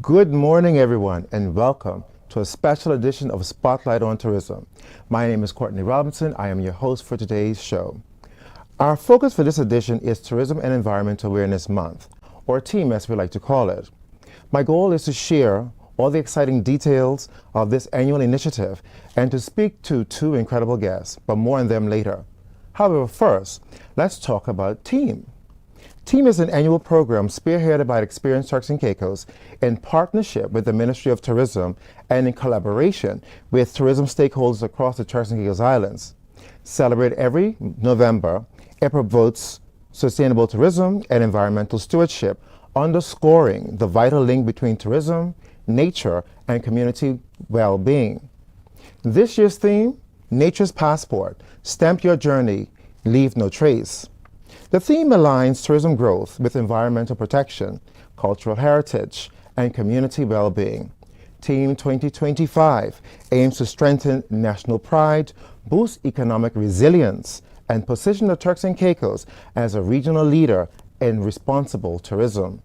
Good morning, everyone, and welcome to a special edition of Spotlight on Tourism. My name is Courtney Robinson. I am your host for today's show. Our focus for this edition is Tourism and Environment Awareness Month, or TEAM as we like to call it. My goal is to share all the exciting details of this annual initiative and to speak to two incredible guests, but more on them later. However, first, let's talk about TEAM. TEAM is an annual program spearheaded by experienced Turks and Caicos in partnership with the Ministry of Tourism and in collaboration with tourism stakeholders across the Turks and Caicos Islands. Celebrated every November, it promotes sustainable tourism and environmental stewardship, underscoring the vital link between tourism, nature, and community well-being. This year's theme, Nature's Passport, Stamp Your Journey, Leave No Trace. The theme aligns tourism growth with environmental protection, cultural heritage, and community well-being. Team 2025 aims to strengthen national pride, boost economic resilience, and position the Turks and Caicos as a regional leader in responsible tourism.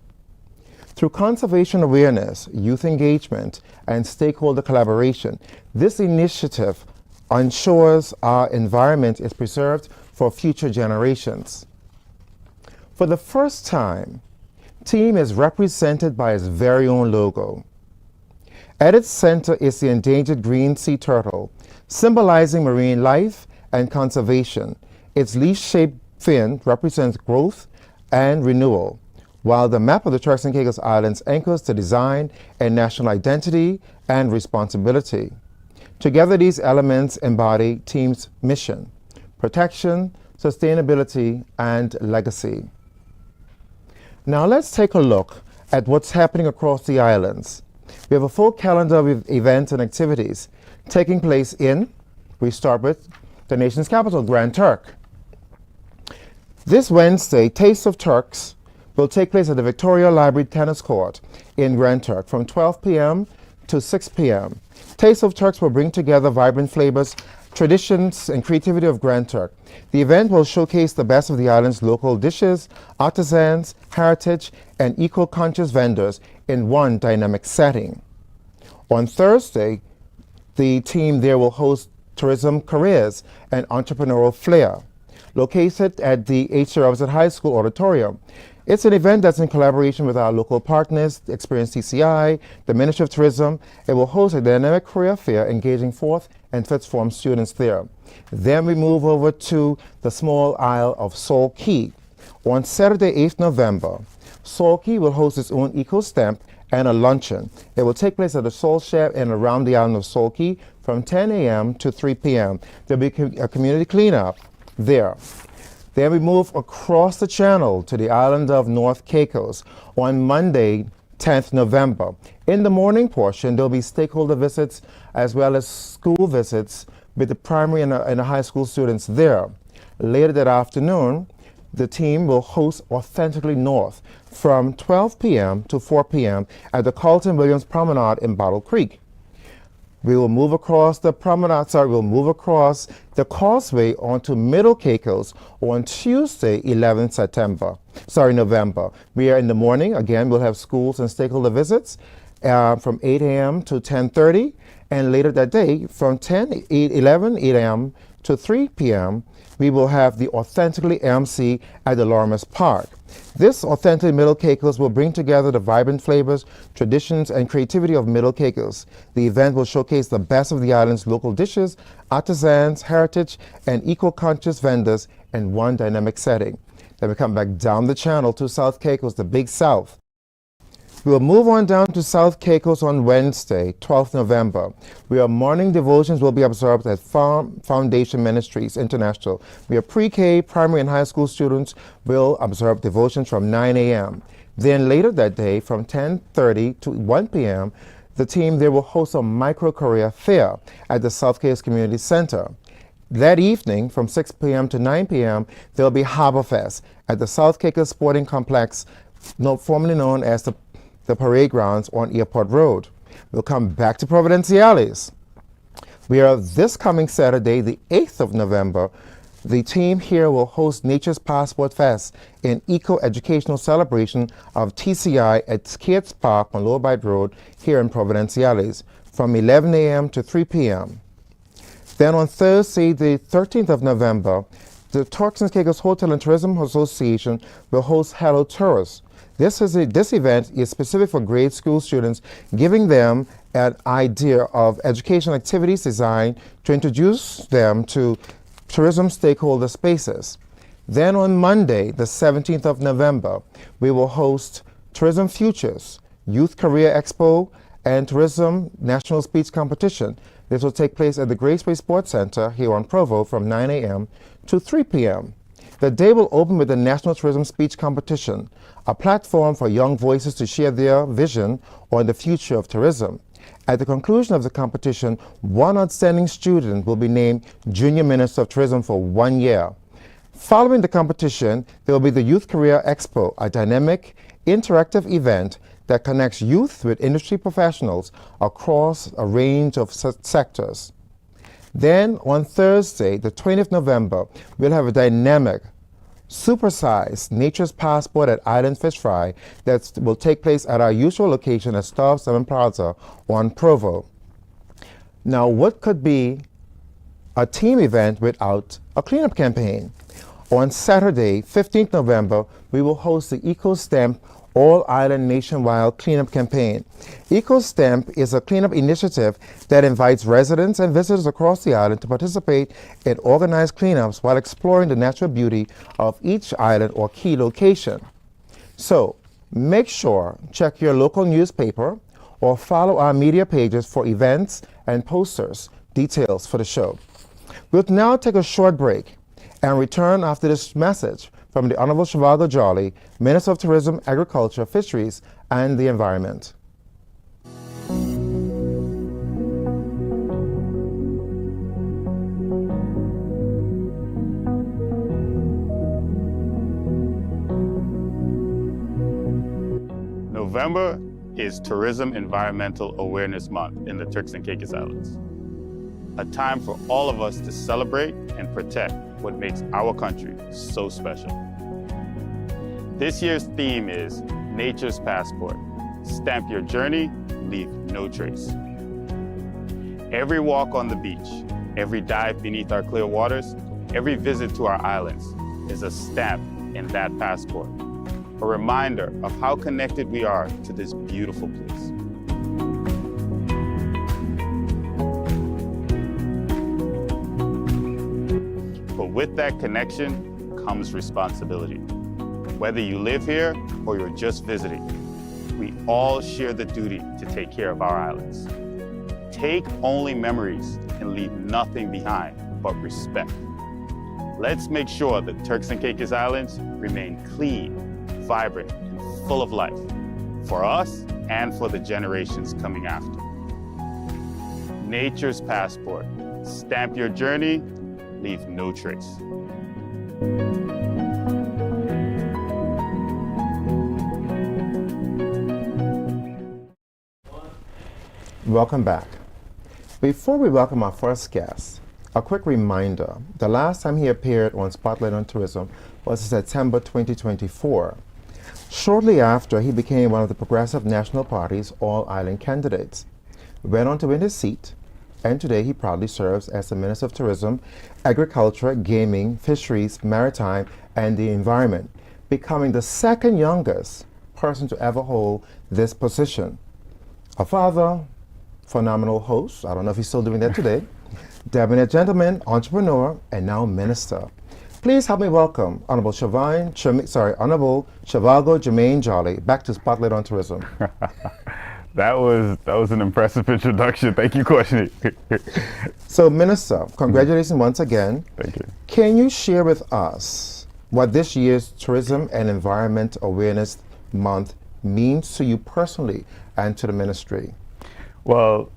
Through conservation awareness, youth engagement, and stakeholder collaboration, this initiative ensures our environment is preserved for future generations. For the first time, TEAM is represented by its very own logo. At its center is the endangered green sea turtle, symbolizing marine life and conservation. Its leaf-shaped fin represents growth and renewal, while the map of the Turks and Caicos Islands anchors the design and national identity and responsibility. Together, these elements embody TEAM's mission: protection, sustainability, and legacy. Now let's take a look at what's happening across the islands. We have a full calendar of events and activities taking place we start with the nation's capital, Grand Turk. This Wednesday, Taste of Turks will take place at the Victoria Library Tennis Court in Grand Turk from 12 p.m. to 6 p.m. Taste of Turks will bring together vibrant flavors, traditions, and creativity of Grand Turk. The event will showcase the best of the island's local dishes, artisans, heritage, and eco-conscious vendors in one dynamic setting. On Thursday, the team there will host tourism careers and entrepreneurial flair, located at the H.C. Robinson High School auditorium. It's an event that's in collaboration with our local partners, Experience TCI, the Ministry of Tourism. It will host a dynamic career fair engaging fourth and fifth form students there. Then we move over to the small isle of Salt Key. On Saturday, 8th November, Salt Key will host its own eco stamp and a luncheon. It will take place at the Salt Shack and around the island of Salt Key from 10 a.m. to 3 p.m. There'll be a community cleanup there. Then we move across the channel to the island of North Caicos on Monday, 10th November. In the morning portion, there'll be stakeholder visits as well as school visits with the primary and the high school students there. Later that afternoon, the team will host Authentically North from 12 p.m. to 4 p.m. at the Carlton Williams Promenade in Bottle Creek. We will move across the causeway onto Middle Caicos on Tuesday, 11th November. We are in the morning. Again, we'll have schools and stakeholder visits from 8 a.m. to 10:30, and later that day from 11 a.m. to 3 p.m., we will have the Authentically MC at the Lorimer Park. This Authentic Middle Caicos will bring together the vibrant flavors, traditions, and creativity of Middle Caicos. The event will showcase the best of the island's local dishes, artisans, heritage, and eco-conscious vendors in one dynamic setting. Then we come back down the channel to South Caicos, the Big South. We will move on down to South Caicos on Wednesday, 12th November. Morning devotions will be observed at Farm Foundation Ministries International. Pre-K, primary, and high school students will observe devotions from 9 a.m. Then later that day, from 10:30 to 1 p.m., the team there will host a micro-career fair at the South Caicos Community Center. That evening, from 6 p.m. to 9 p.m., there will be Harbor Fest at the South Caicos Sporting Complex, formerly known as the parade grounds on Airport Road. We'll come back to Providenciales. This coming Saturday, the 8th of November, The team here will host Nature's Passport Fest, an eco-educational celebration of TCI at Kids Park on Lower Bight Road here in Providenciales from 11 a.m. to 3 p.m. Then on Thursday, the 13th of November, the Turks and Caicos Hotel and Tourism Association will host Hello Tourists. This event is specific for grade school students, giving them an idea of educational activities designed to introduce them to tourism stakeholder spaces. Then on Monday, the 17th of November, we will host Tourism Futures, Youth Career Expo, and Tourism National Speech Competition. This will take place at the Graceway Sports Center here on Provo from 9 a.m. to 3 p.m. The day will open with the National Tourism Speech Competition, a platform for young voices to share their vision on the future of tourism. At the conclusion of the competition, one outstanding student will be named Junior Minister of Tourism for 1 year. Following the competition, there will be the Youth Career Expo, a dynamic, interactive event that connects youth with industry professionals across a range of sectors. Then on Thursday, the 20th November, we'll have a dynamic, supersized Nature's Passport at Island Fish Fry that will take place at our usual location at Star 7 Plaza on Provo. Now, what could be a team event without a cleanup campaign? On Saturday, 15th November, we will host the EcoStamp All-Island Nationwide Cleanup Campaign. EcoStamp is a cleanup initiative that invites residents and visitors across the island to participate in organized cleanups while exploring the natural beauty of each island or key location. So, make sure check your local newspaper or follow our media pages for events and posters, details for the show. We'll now take a short break and return after this message from the Honorable Shivago Jolly, Minister of Tourism, Agriculture, Fisheries, and the Environment. November is Tourism Environmental Awareness Month in the Turks and Caicos Islands. A time for all of us to celebrate and protect what makes our country so special. This year's theme is Nature's Passport. Stamp your journey, leave no trace. Every walk on the beach, every dive beneath our clear waters, every visit to our islands is a stamp in that passport, a reminder of how connected we are to this beautiful place. But with that connection comes responsibility. Whether you live here or you're just visiting, we all share the duty to take care of our islands. Take only memories and leave nothing behind but respect. Let's make sure the Turks and Caicos Islands remain clean, vibrant, and full of life for us and for the generations coming after. Nature's Passport. Stamp your journey, leave no trace. Welcome back. Before we welcome our first guest, a quick reminder. The last time he appeared on Spotlight on Tourism was in September 2024. Shortly after, he became one of the Progressive National Party's all-island candidates, went on to win his seat, and today he proudly serves as the Minister of Tourism, Agriculture, Gaming, Fisheries, Maritime, and the Environment, becoming the second youngest person to ever hold this position. A father, phenomenal host, I don't know if he's still doing that today, debonair gentleman, entrepreneur, and now minister. Please help me welcome Honorable Shivago Jermaine Jolly back to Spotlight on Tourism. That was an impressive introduction. Thank you, Courtney. So, Minister, congratulations once again. Thank you. Can you share with us what this year's Tourism and Environment Awareness Month means to you personally and to the ministry? Well,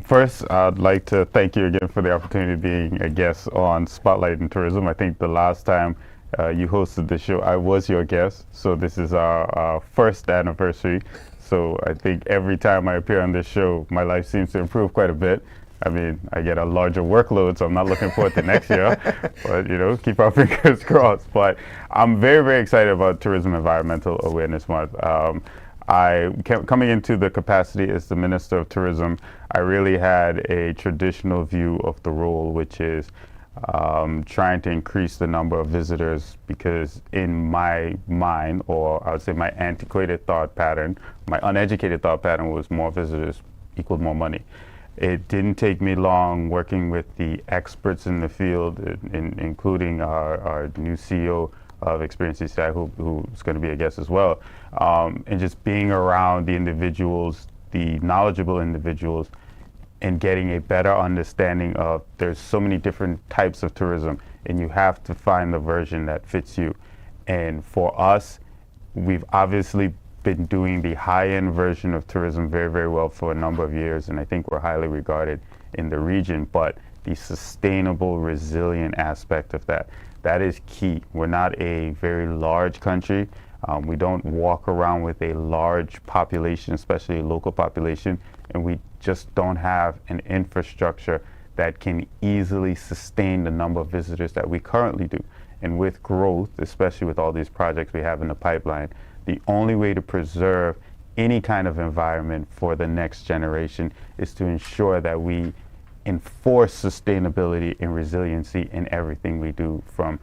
first, I'd like to thank you again for the opportunity of being a guest on Spotlight in Tourism. I think the last time you hosted the show, I was your guest. So this is our first anniversary. So I think every time I appear on this show, my life seems to improve quite a bit. I mean, I get a larger workload, so I'm not looking forward to next year, but keep our fingers crossed. But I'm very, very excited about Tourism Environmental Awareness Month. Coming into the capacity as the Minister of Tourism, I really had a traditional view of the role, which is trying to increase the number of visitors, because in my mind, or I would say my antiquated thought pattern, my uneducated thought pattern was more visitors equaled more money. It didn't take me long working with the experts in the field, including our new CEO of Experience CCI, who's going to be a guest as well, and just being around the individuals, the knowledgeable individuals, and getting a better understanding of there's so many different types of tourism, and you have to find the version that fits you. And for us, we've obviously been doing the high-end version of tourism very, very well for a number of years, and I think we're highly regarded in the region. But the sustainable, resilient aspect of that is key. We're not a very large country. We don't walk around with a large population, especially a local population, and we just don't have an infrastructure that can easily sustain the number of visitors that we currently do. And with growth, especially with all these projects we have in the pipeline, the only way to preserve any kind of environment for the next generation is to ensure that we enforce sustainability and resiliency in everything we do, from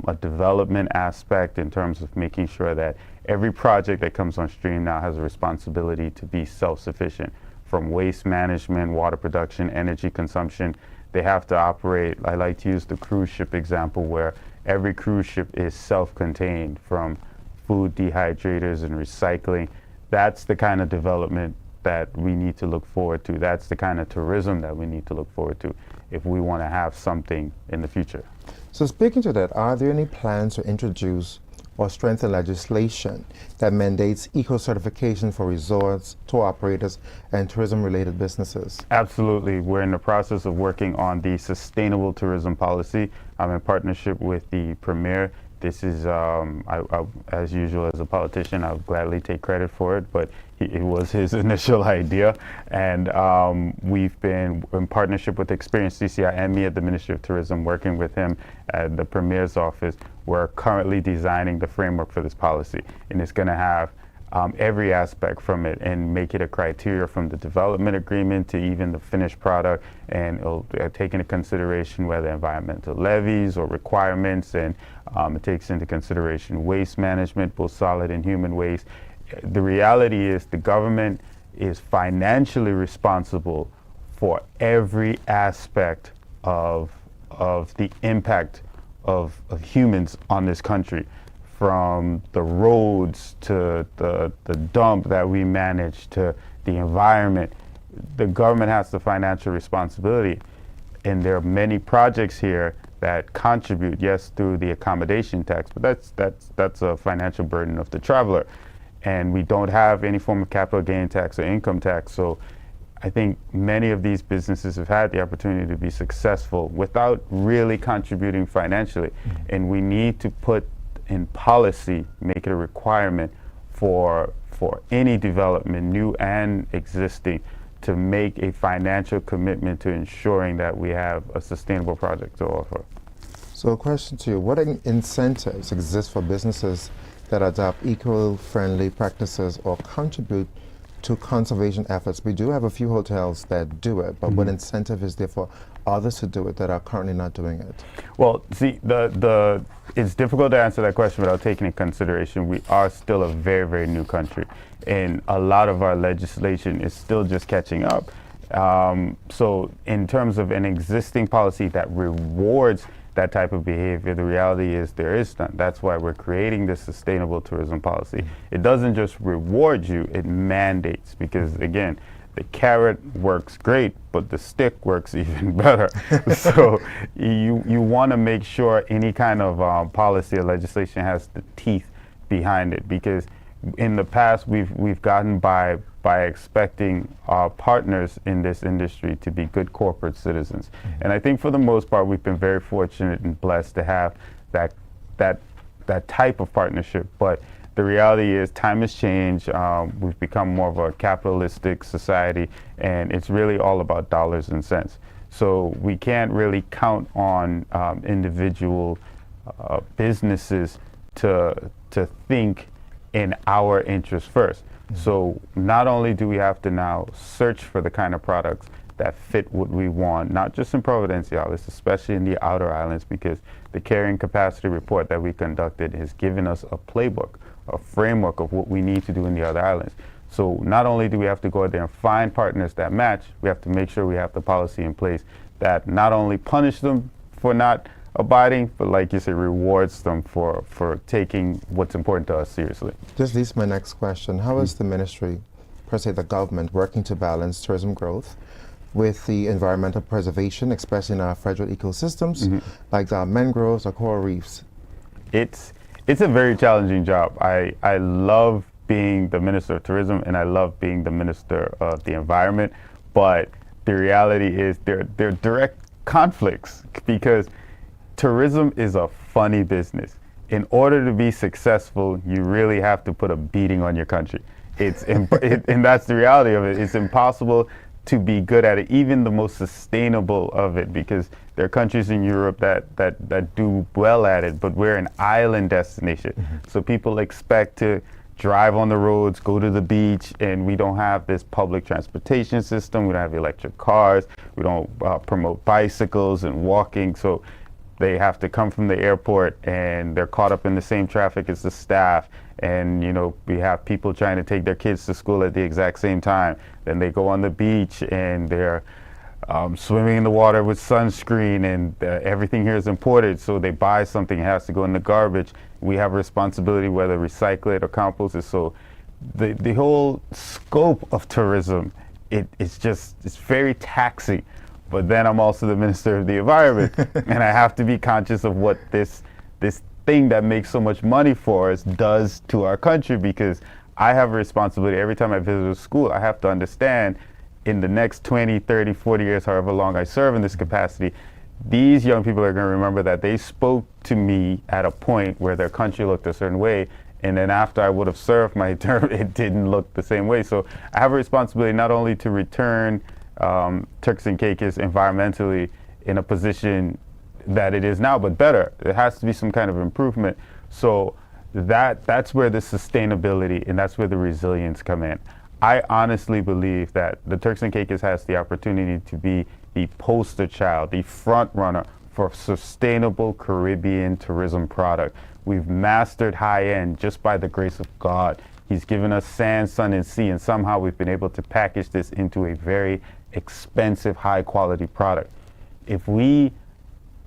a development aspect in terms of making sure that every project that comes on stream now has a responsibility to be self-sufficient, from waste management, water production, energy consumption. They have to operate. I like to use the cruise ship example, where every cruise ship is self-contained, from food dehydrators and recycling. That's the kind of development that we need to look forward to. That's the kind of tourism that we need to look forward to if we want to have something in the future. So speaking to that, are there any plans to introduce or strengthen legislation that mandates eco-certification for resorts, tour operators, and tourism-related businesses? Absolutely. We're in the process of working on the sustainable tourism policy. I'm in partnership with the Premier. This is, as usual, as a politician, I'll gladly take credit for it, but it was his initial idea. And we've been in partnership with Experience CCI and me at the Ministry of Tourism, working with him at the Premier's office. We're currently designing the framework for this policy, and it's going to have every aspect from it and make it a criteria from the development agreement to even the finished product, and it'll take into consideration whether environmental levies or requirements, and it takes into consideration waste management, both solid and human waste. The reality is the government is financially responsible for every aspect of the impact of humans on this country, from the roads to the dump that we manage to the environment. The government has the financial responsibility, and there are many projects here that contribute, yes, through the accommodation tax, but that's a financial burden of the traveler, and we don't have any form of capital gain tax or income tax. So I think many of these businesses have had the opportunity to be successful without really contributing financially, and we need to put in policy, make it a requirement for any development, new and existing, to make a financial commitment to ensuring that we have a sustainable project to offer. So a question to you, what incentives exist for businesses that adopt eco-friendly practices or contribute to conservation efforts? We do have a few hotels that do it, but what incentive is there for others to do it that are currently not doing it? Well, see, it's difficult to answer that question without taking into consideration we are still a very, very new country, and a lot of our legislation is still just catching up. So in terms of an existing policy that rewards that type of behavior, the reality is there is none. That's why we're creating this sustainable tourism policy. It doesn't just reward you, it mandates, because again, the carrot works great, but the stick works even better. So you want to make sure any kind of policy or legislation has the teeth behind it, because in the past we've gotten by expecting our partners in this industry to be good corporate citizens. And I think for the most part we've been very fortunate and blessed to have that type of partnership. But the reality is time has changed. We've become more of a capitalistic society, and it's really all about dollars and cents. So we can't really count on individual businesses to think in our interest first. So not only do we have to now search for the kind of products that fit what we want, not just in Providenciales, especially in the outer islands, because the carrying capacity report that we conducted has given us a playbook, a framework of what we need to do in the other islands. So not only do we have to go out there and find partners that match, we have to make sure we have the policy in place that not only punish them for not abiding, but like you said, rewards them for taking what's important to us seriously. This leads to my next question. How is the ministry, per se the government, working to balance tourism growth with the environmental preservation, especially in our fragile ecosystems, like the mangroves or coral reefs? It's a very challenging job. I love being the Minister of Tourism, and I love being the Minister of the Environment, but the reality is there are direct conflicts, because tourism is a funny business. In order to be successful, you really have to put a beating on your country. And that's the reality of it. It's impossible to be good at it, even the most sustainable of it, because there are countries in Europe that do well at it, but we're an island destination. So people expect to drive on the roads, go to the beach, and we don't have this public transportation system. We don't have electric cars. We don't promote bicycles and walking. So they have to come from the airport, and they're caught up in the same traffic as the staff. And, you know, we have people trying to take their kids to school at the exact same time. Then they go on the beach, and they're swimming in the water with sunscreen, and everything here is imported. So they buy something, it has to go in the garbage. We have a responsibility whether recycle it or compost it. So the whole scope of tourism, it's very taxing. But then I'm also the Minister of the Environment, and I have to be conscious of what this thing that makes so much money for us does to our country, because I have a responsibility. Every time I visit a school, I have to understand in the next 20, 30, 40 years, however long I serve in this capacity, these young people are going to remember that they spoke to me at a point where their country looked a certain way, and then after I would have served my term, it didn't look the same way. So I have a responsibility not only to return Turks and Caicos environmentally in a position that it is now, but better. There has to be some kind of improvement. So that's where the sustainability and that's where the resilience come in. I honestly believe that the Turks and Caicos has the opportunity to be the poster child, the front runner for sustainable Caribbean tourism product. We've mastered high end just by the grace of God. He's given us sand, sun, and sea, and somehow we've been able to package this into a very expensive, high quality product. If we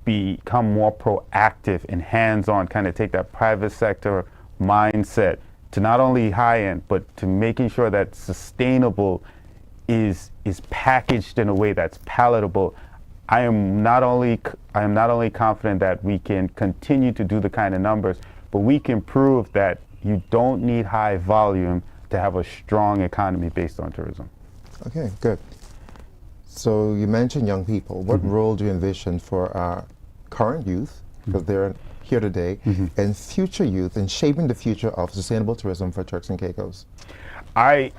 become more proactive and hands-on, kind of take that private sector mindset to not only high-end, but to making sure that sustainable is packaged in a way that's palatable, I am not only confident that we can continue to do the kind of numbers, but we can prove that you don't need high volume to have a strong economy based on tourism. Okay, good. So you mentioned young people. What role do you envision for our current youth, because they're here today, and future youth in shaping the future of sustainable tourism for Turks and Caicos? I'm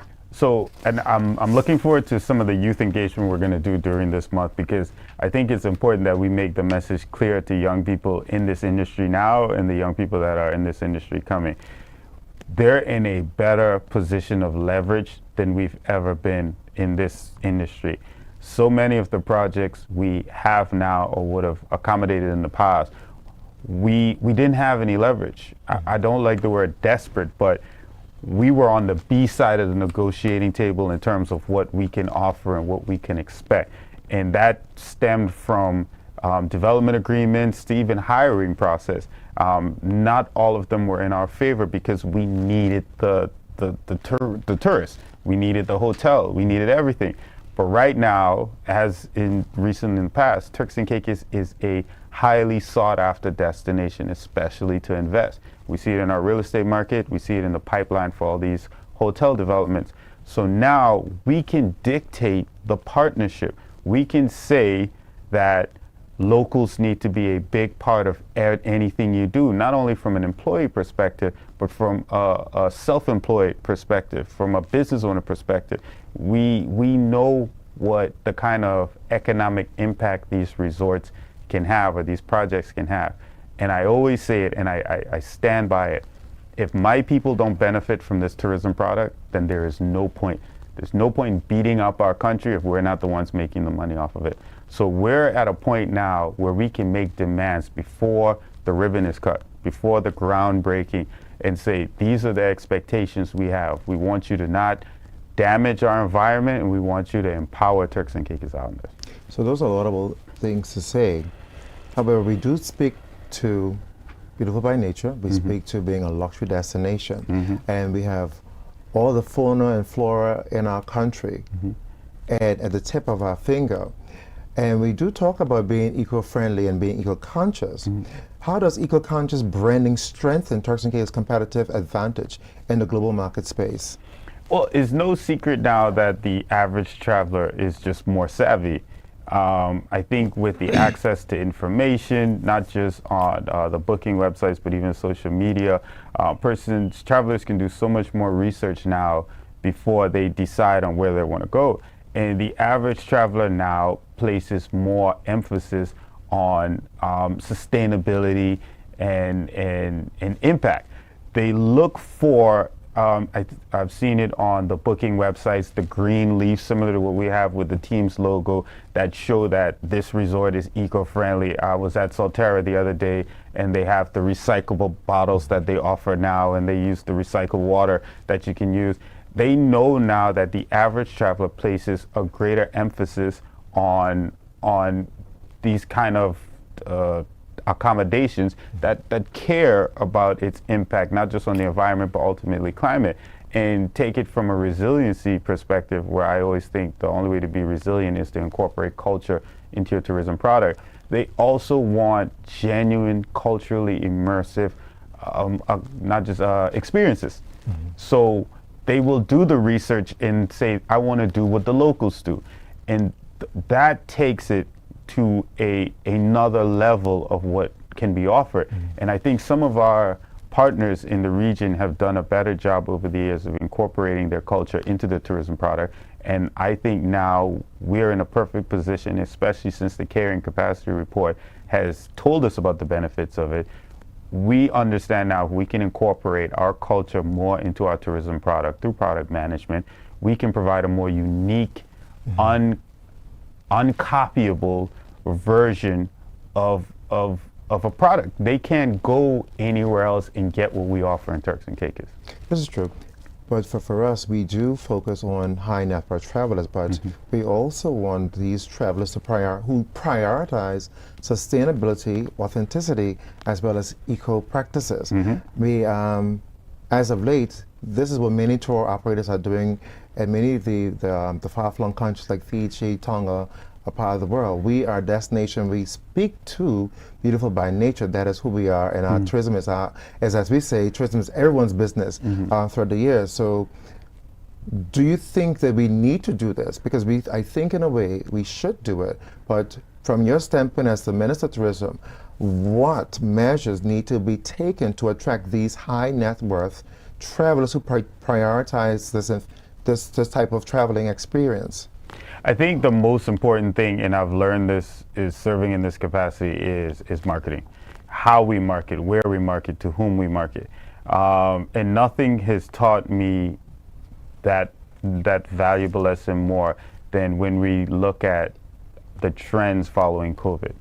looking forward to some of the youth engagement we're going to do during this month, because I think it's important that we make the message clear to young people in this industry now and the young people that are in this industry coming. They're in a better position of leverage than we've ever been in this industry. So many of the projects we have now or would have accommodated in the past, we didn't have any leverage. I don't like the word desperate, but we were on the B side of the negotiating table in terms of what we can offer and what we can expect. And that stemmed from development agreements to even hiring process. Not all of them were in our favor because we needed the tourists. We needed the hotel. We needed everything. But right now, as in the past, Turks and Caicos is a highly sought after destination, especially to invest. We see it in our real estate market. We see it in the pipeline for all these hotel developments. So now we can dictate the partnership. We can say that locals need to be a big part of anything you do, not only from an employee perspective, but from a self-employed perspective, from a business owner perspective. We know what the kind of economic impact these resorts can have, or these projects can have. And I always say it, and I stand by it. If my people don't benefit from this tourism product, then there is no point. There's no point beating up our country if we're not the ones making the money off of it. So we're at a point now where we can make demands before the ribbon is cut, before the groundbreaking, and say, these are the expectations we have. We want you to not damage our environment, and we want you to empower Turks and Caicos Islanders. So those are laudable things to say. However, we do speak to beautiful by nature. We speak to being a luxury destination. And we have all the fauna and flora in our country at the tip of our finger. And we do talk about being eco-friendly and being eco-conscious. How does eco-conscious branding strengthen Turks and Caicos' competitive advantage in the global market space? Well, it's no secret now that the average traveler is just more savvy. I think with the access to information, not just on the booking websites, but even social media, travelers can do so much more research now before they decide on where they want to go. And the average traveler now places more emphasis on sustainability and impact. They look for, I've seen it on the booking websites, the green leaf, similar to what we have with the team's logo, that show that this resort is eco-friendly. I was at Solterra the other day, and they have the recyclable bottles that they offer now, and they use the recycled water that you can use. They know now that the average traveler places a greater emphasis on these kind of accommodations that care about its impact, not just on the environment, but ultimately climate, and take it from a resiliency perspective, where I always think the only way to be resilient is to incorporate culture into your tourism product. They also want genuine, culturally immersive, not just experiences. So they will do the research and say, I want to do what the locals do. And that takes it to another level of what can be offered. And I think some of our partners in the region have done a better job over the years of incorporating their culture into the tourism product. And I think now we're in a perfect position, especially since the carrying capacity report has told us about the benefits of it. We understand now we can incorporate our culture more into our tourism product through product management. We can provide a more unique, uncopyable version of a product. They can't go anywhere else and get what we offer in Turks and Caicos. This is true. But for us, we do focus on high net worth travelers, but we also want these travelers to who prioritize sustainability, authenticity, as well as eco practices. We, as of late, this is what many tour operators are doing at many of the far-flung countries like Fiji, Tonga, a part of the world. We are a destination. We speak to beautiful by nature. That is who we are, and our tourism is as we say, tourism is everyone's business throughout the years. So, do you think that we need to do this? Because I think in a way we should do it. But from your standpoint as the Minister of Tourism, what measures need to be taken to attract these high net worth travelers who prioritize this type of traveling experience? I think the most important thing, and I've learned this, is serving in this capacity is marketing. How we market, where we market, to whom we market. And nothing has taught me that valuable lesson more than when we look at the trends following COVID.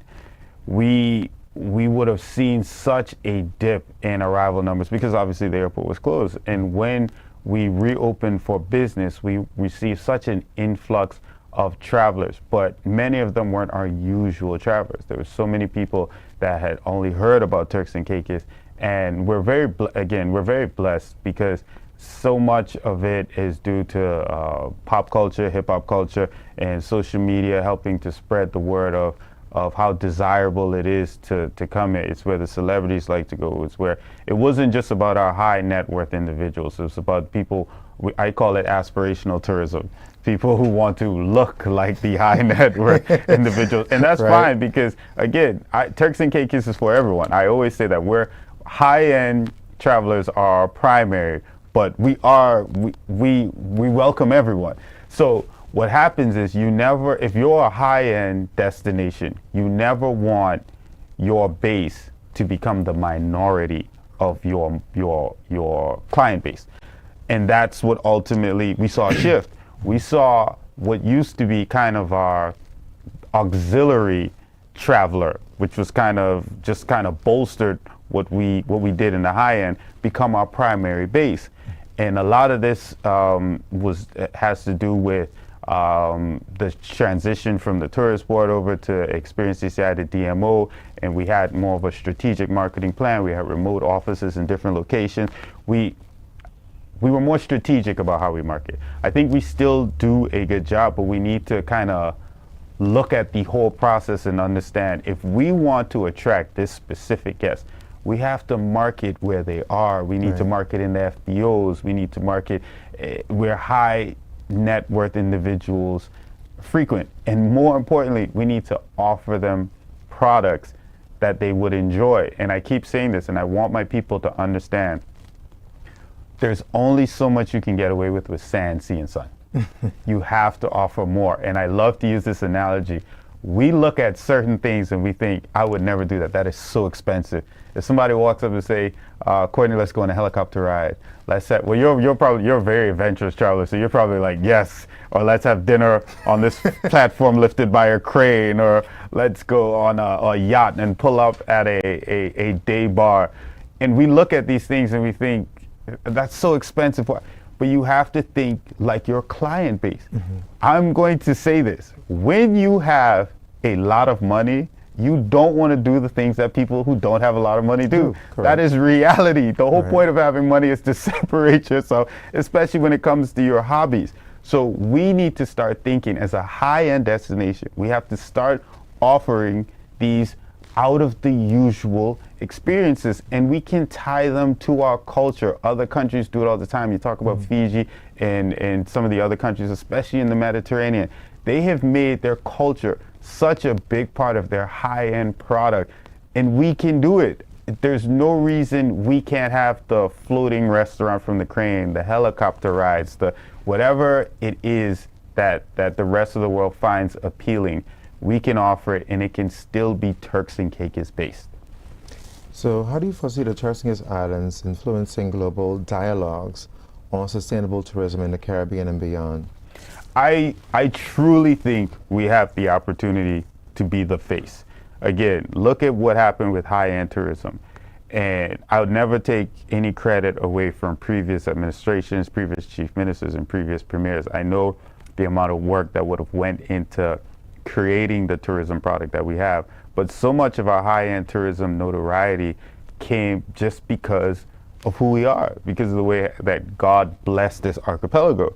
We would have seen such a dip in arrival numbers because obviously the airport was closed. And when we reopened for business, we received such an influx of travelers, but many of them weren't our usual travelers. There were so many people that had only heard about Turks and Caicos, and we're very blessed because so much of it is due to pop culture, hip hop culture, and social media helping to spread the word of of how desirable it is to come here. It's where the celebrities like to go. It's where it wasn't just about our high net worth individuals. It was about people, I call it aspirational tourism. People who want to look like the high net worth individuals. And that's fine because, again, Turks and Caicos is for everyone. I always say that we're high-end travelers are primary, but we welcome everyone. So what happens is if you're a high-end destination, you never want your base to become the minority of your client base. And that's what ultimately we saw a shift. We saw what used to be kind of our auxiliary traveler, which was kind of bolstered what we did in the high end, become our primary base. And a lot of this has to do with the transition from the tourist board over to Experience DCI to DMO, and we had more of a strategic marketing plan. We had remote offices in different locations. We were more strategic about how we market. I think we still do a good job, but we need to kind of look at the whole process and understand if we want to attract this specific guest, we have to market where they are. We need to market in the FBOs. We need to market where high net worth individuals frequent. And more importantly, we need to offer them products that they would enjoy. And I keep saying this, and I want my people to understand, there's only so much you can get away with sand, sea, and sun. You have to offer more. And I love to use this analogy. We look at certain things and we think, I would never do that. That is so expensive. If somebody walks up and say, Courtney, let's go on a helicopter ride. Let's say, well, you're a very adventurous traveler, so you're probably like, yes. Or let's have dinner on this platform lifted by a crane, or let's go on a yacht and pull up at a day bar. And we look at these things and we think, that's so expensive. But you have to think like your client base. I'm going to say this. When you have a lot of money, you don't want to do the things that people who don't have a lot of money do. That is reality. The whole point of having money is to separate yourself, especially when it comes to your hobbies. So we need to start thinking as a high-end destination. We have to start offering these out of the usual experiences, and we can tie them to our culture. Other countries do it all the time. You talk about Fiji and some of the other countries, especially in the Mediterranean. They have made their culture such a big part of their high-end product, and we can do it. There's no reason we can't have the floating restaurant from the crane, the helicopter rides, the whatever it is that the rest of the world finds appealing. We can offer it, and it can still be Turks and Caicos based. So how do you foresee the Turks and Caicos Islands influencing global dialogues on sustainable tourism in the Caribbean and beyond? I truly think we have the opportunity to be the face. Again, look at what happened with high-end tourism. And I would never take any credit away from previous administrations, previous chief ministers, and previous premiers. I know the amount of work that would have went into creating the tourism product that we have, but so much of our high-end tourism notoriety came just because of who we are, because of the way that God blessed this archipelago.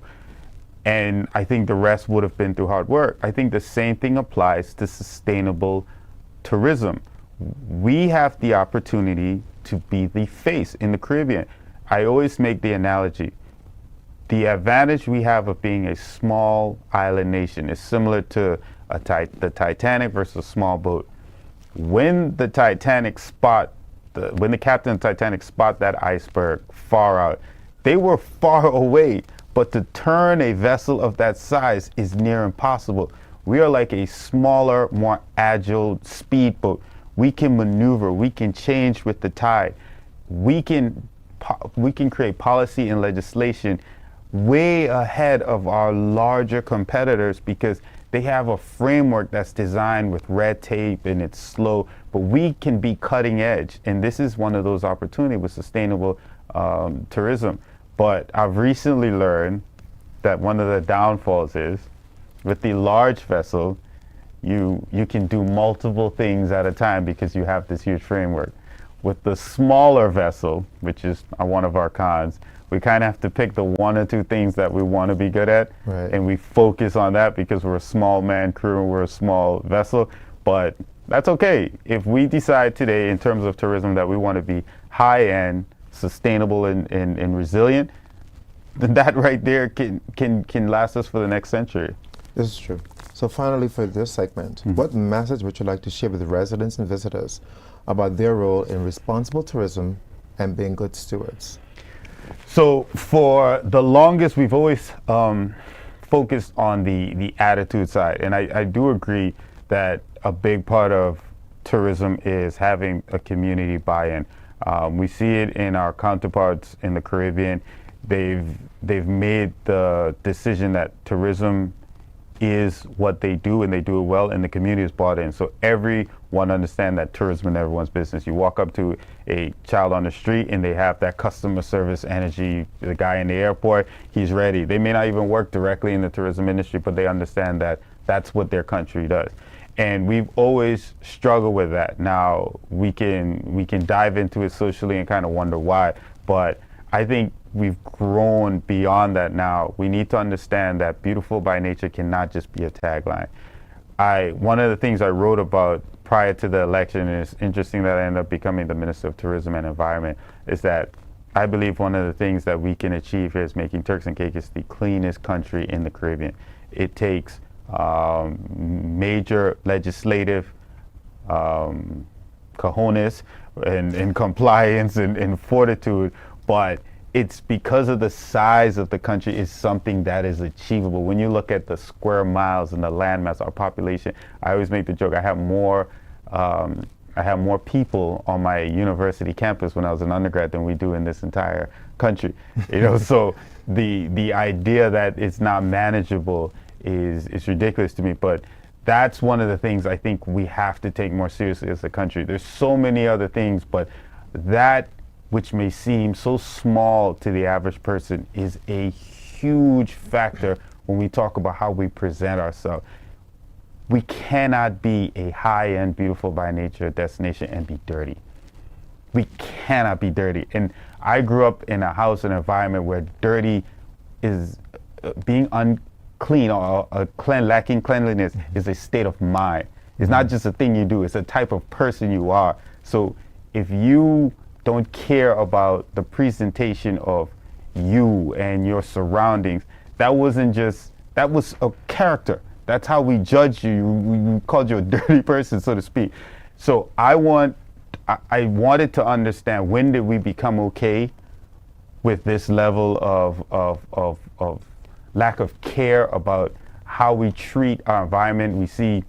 And I think the rest would have been through hard work. I think the same thing applies to sustainable tourism. We have the opportunity to be the face in the Caribbean. I always make the analogy. The advantage we have of being a small island nation is similar to the Titanic versus a small boat. When the captain of the Titanic spot that iceberg far out, they were far away, but to turn a vessel of that size is near impossible. We are like a smaller, more agile speedboat. We can maneuver, we can change with the tide. We can create policy and legislation way ahead of our larger competitors because they have a framework that's designed with red tape and it's slow, but we can be cutting edge. And this is one of those opportunities with sustainable tourism. But I've recently learned that one of the downfalls is with the large vessel, you can do multiple things at a time because you have this huge framework. With the smaller vessel, which is one of our cons, we kind of have to pick the one or two things that we want to be good at, and we focus on that because we're a small man crew and we're a small vessel. But that's okay. If we decide today in terms of tourism that we want to be high-end, sustainable, and resilient, then that right there can last us for the next century. This is true. So finally, for this segment, what message would you like to share with residents and visitors about their role in responsible tourism and being good stewards? So for the longest, we've always focused on the attitude side. And I do agree that a big part of tourism is having a community buy-in. We see it in our counterparts in the Caribbean. They've made the decision that tourism is what they do, and they do it well, and the community is bought in. So everyone understands that tourism is everyone's business. You walk up to a child on the street and they have that customer service energy. The guy in the airport, he's ready. They may not even work directly in the tourism industry, but they understand that that's what their country does. And we've always struggled with that. Now we can dive into it socially and kind of wonder why, but I think we've grown beyond that now. We need to understand that beautiful by nature cannot just be a tagline. One of the things I wrote about prior to the election, and it's interesting that I ended up becoming the Minister of Tourism and Environment, is that I believe one of the things that we can achieve here is making Turks and Caicos the cleanest country in the Caribbean. It takes major legislative cojones and compliance and fortitude, but it's because of the size of the country is something that is achievable. When you look at the square miles and the landmass, our population, I always make the joke, I have more people on my university campus when I was an undergrad than we do in this entire country. So the idea that it's not manageable is ridiculous to me, but that's one of the things I think we have to take more seriously as a country. There's so many other things, but that which may seem so small to the average person is a huge factor when we talk about how we present ourselves. We cannot be a high-end, beautiful by nature destination and be dirty. We cannot be dirty. And I grew up in a house and environment where dirty is being unclean or lacking cleanliness is a state of mind. It's not just a thing you do, it's a type of person you are. So if you don't care about the presentation of you and your surroundings, that was a character. That's how we judged you. We called you a dirty person, so to speak. So I wanted to understand, when did we become okay with this level of lack of care about how we treat our environment? We see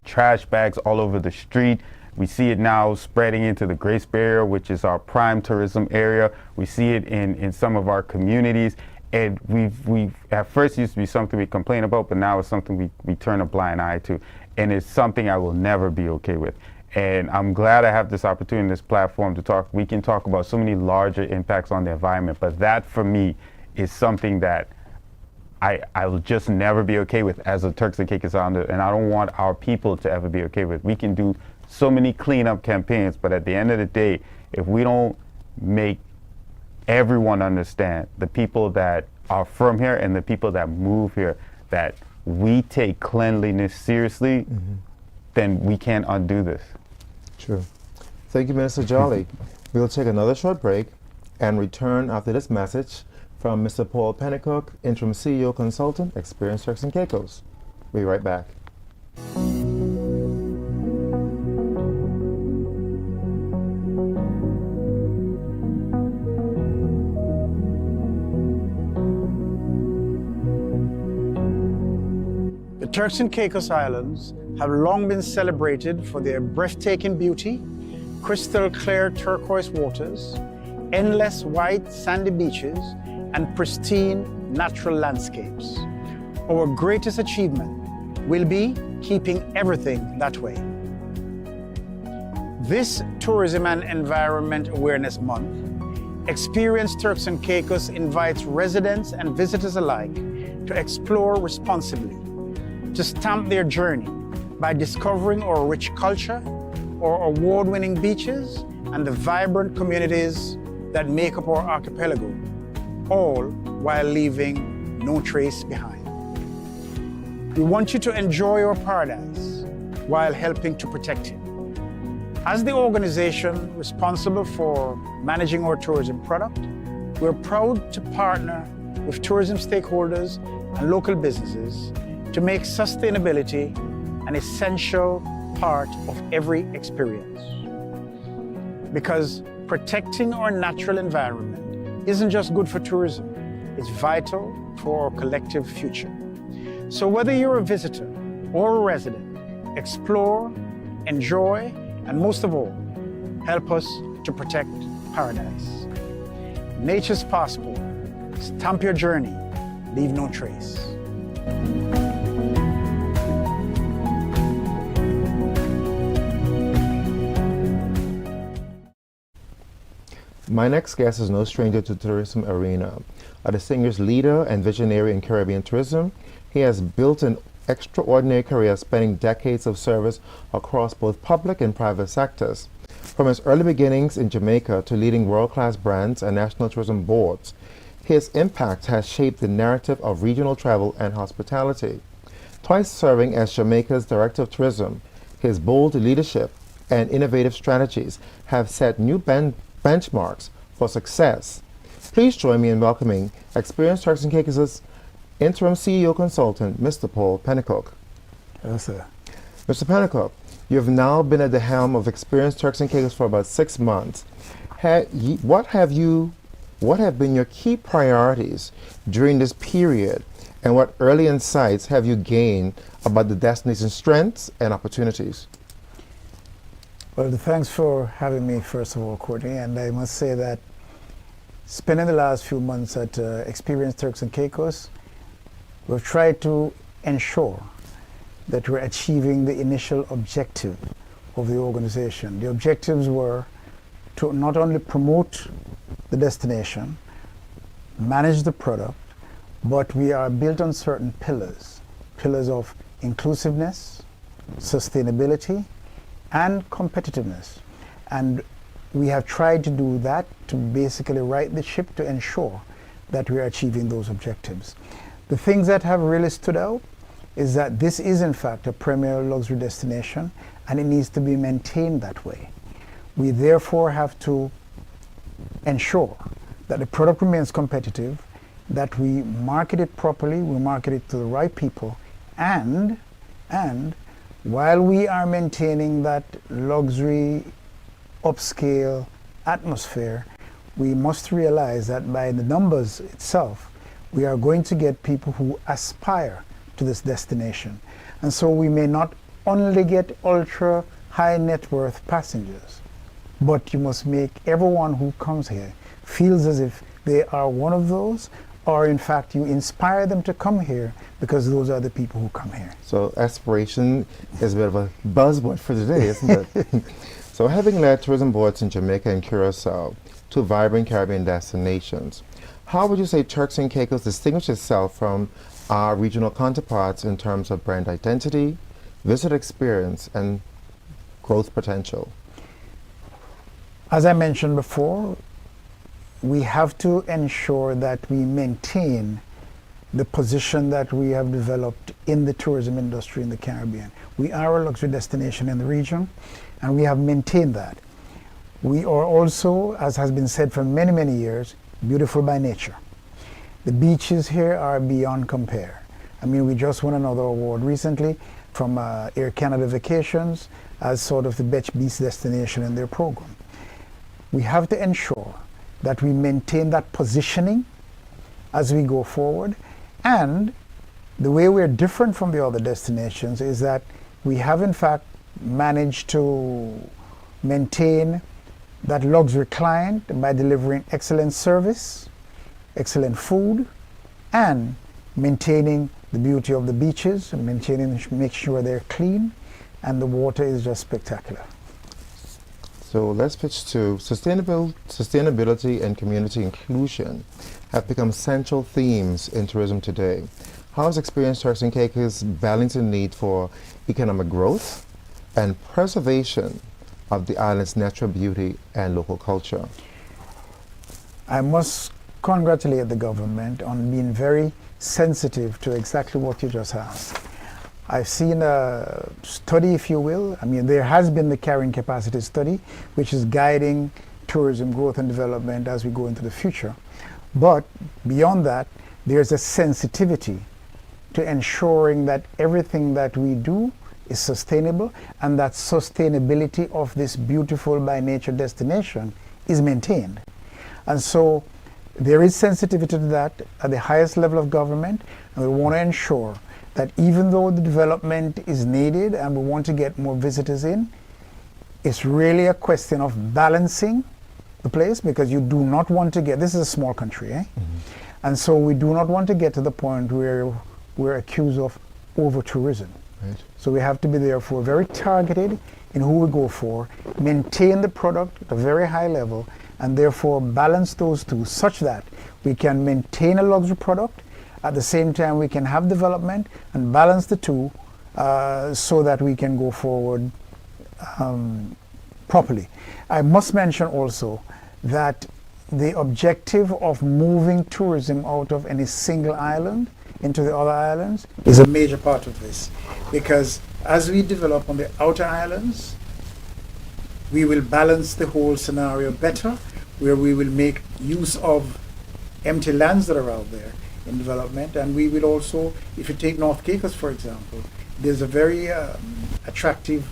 trash bags all over the street. We see it now spreading into the Grace Barrier, which is our prime tourism area. We see it in some of our communities. And we've at first used to be something we complain about, but now it's something we turn a blind eye to. And it's something I will never be okay with. And I'm glad I have this opportunity, this platform to talk. We can talk about so many larger impacts on the environment, but that for me is something that I will just never be okay with as a Turks and Caicos Islander, and I don't want our people to ever be okay with. We can do so many cleanup campaigns, but at the end of the day, if we don't make everyone understand, the people that are from here and the people that move here, that we take cleanliness seriously, then we can't undo this. True. Thank you, Minister Jolly. We'll take another short break and return after this message from Mr. Paul Pennicook, Interim CEO Consultant, Experience Turks and Caicos. We'll be right back. The Turks and Caicos Islands have long been celebrated for their breathtaking beauty, crystal clear turquoise waters, endless white sandy beaches, and pristine natural landscapes. Our greatest achievement will be keeping everything that way. This Tourism and Environment Awareness Month, Experience Turks and Caicos invites residents and visitors alike to explore responsibly, to stamp their journey by discovering our rich culture, our award-winning beaches, and the vibrant communities that make up our archipelago, all while leaving no trace behind. We want you to enjoy our paradise, while helping to protect it. As the organization responsible for managing our tourism product, we're proud to partner with tourism stakeholders and local businesses to make sustainability an essential part of every experience. Because protecting our natural environment isn't just good for tourism, it's vital for our collective future. So whether you're a visitor or a resident, explore, enjoy, and most of all, help us to protect paradise. Nature's passport. Stamp your journey. Leave no trace. My next guest is no stranger to the tourism arena. A distinguished leader and visionary in Caribbean tourism, he has built an extraordinary career spanning decades of service across both public and private sectors. From his early beginnings in Jamaica to leading world-class brands and national tourism boards, his impact has shaped the narrative of regional travel and hospitality. Twice serving as Jamaica's Director of Tourism, his bold leadership and innovative strategies have set new benchmarks for success. Please join me in welcoming experienced Turks and Caicos' Interim CEO Consultant, Mr. Paul Pennycook. Yes, sir. Mr. Pennycook, you have now been at the helm of experienced Turks and Caicos for about 6 months. What have been your key priorities during this period, and what early insights have you gained about the destination's strengths and opportunities? Well, thanks for having me, first of all, Courtney. And I must say that spending the last few months at Experienced Turks and Caicos, we've tried to ensure that we're achieving the initial objective of the organization. The objectives were to not only promote the destination, manage the product, but we are built on certain pillars of inclusiveness, sustainability, and competitiveness. And we have tried to do that to basically right the ship to ensure that we are achieving those objectives. The things that have really stood out is that this is in fact a premier luxury destination, and it needs to be maintained that way. We therefore have to ensure that the product remains competitive, that we market it properly, we market it to the right people, and while we are maintaining that luxury, upscale atmosphere, we must realize that by the numbers itself, we are going to get people who aspire to this destination. And so we may not only get ultra high net worth passengers, but you must make everyone who comes here feels as if they are one of those, or in fact you inspire them to come here because those are the people who come here. So aspiration is a bit of a buzzword for today, isn't it? So having led tourism boards in Jamaica and Curacao, two vibrant Caribbean destinations, how would you say Turks and Caicos distinguish itself from our regional counterparts in terms of brand identity, visit experience, and growth potential? As I mentioned before, we have to ensure that we maintain the position that we have developed in the tourism industry in the Caribbean. We are a luxury destination in the region, and we have maintained that. We are also, as has been said for many, many years, beautiful by nature. The beaches here are beyond compare. I mean, we just won another award recently from Air Canada Vacations as sort of the best beach destination in their program. We have to ensure that we maintain that positioning as we go forward. And the way we're different from the other destinations is that we have in fact managed to maintain that luxury client by delivering excellent service, excellent food, and maintaining the beauty of the beaches, and make sure they're clean, and the water is just spectacular. So let's switch to sustainability and community inclusion have become central themes in tourism today. How has Experienced Turks and Caicos balancing the need for economic growth and preservation of the island's natural beauty and local culture? I must congratulate the government on being very sensitive to exactly what you just asked. I've seen a study, if you will. I mean, there has been the carrying capacity study, which is guiding tourism growth and development as we go into the future. But beyond that, there's a sensitivity to ensuring that everything that we do is sustainable and that sustainability of this beautiful by nature destination is maintained. And so there is sensitivity to that at the highest level of government, and we want to ensure that even though the development is needed and we want to get more visitors in, it's really a question of balancing the place, because you do not want to get, this is a small country, and so we do not want to get to the point where we're accused of over-tourism. Right. So we have to be therefore very targeted in who we go for, maintain the product at a very high level, and therefore balance those two such that we can maintain a luxury product, at the same time we can have development and balance the two so that we can go forward properly. I must mention also that the objective of moving tourism out of any single island into the other islands is a major part of this, because as we develop on the outer islands, we will balance the whole scenario better, where we will make use of empty lands that are out there in development. And we will also, if you take North Caicos for example, there's a very attractive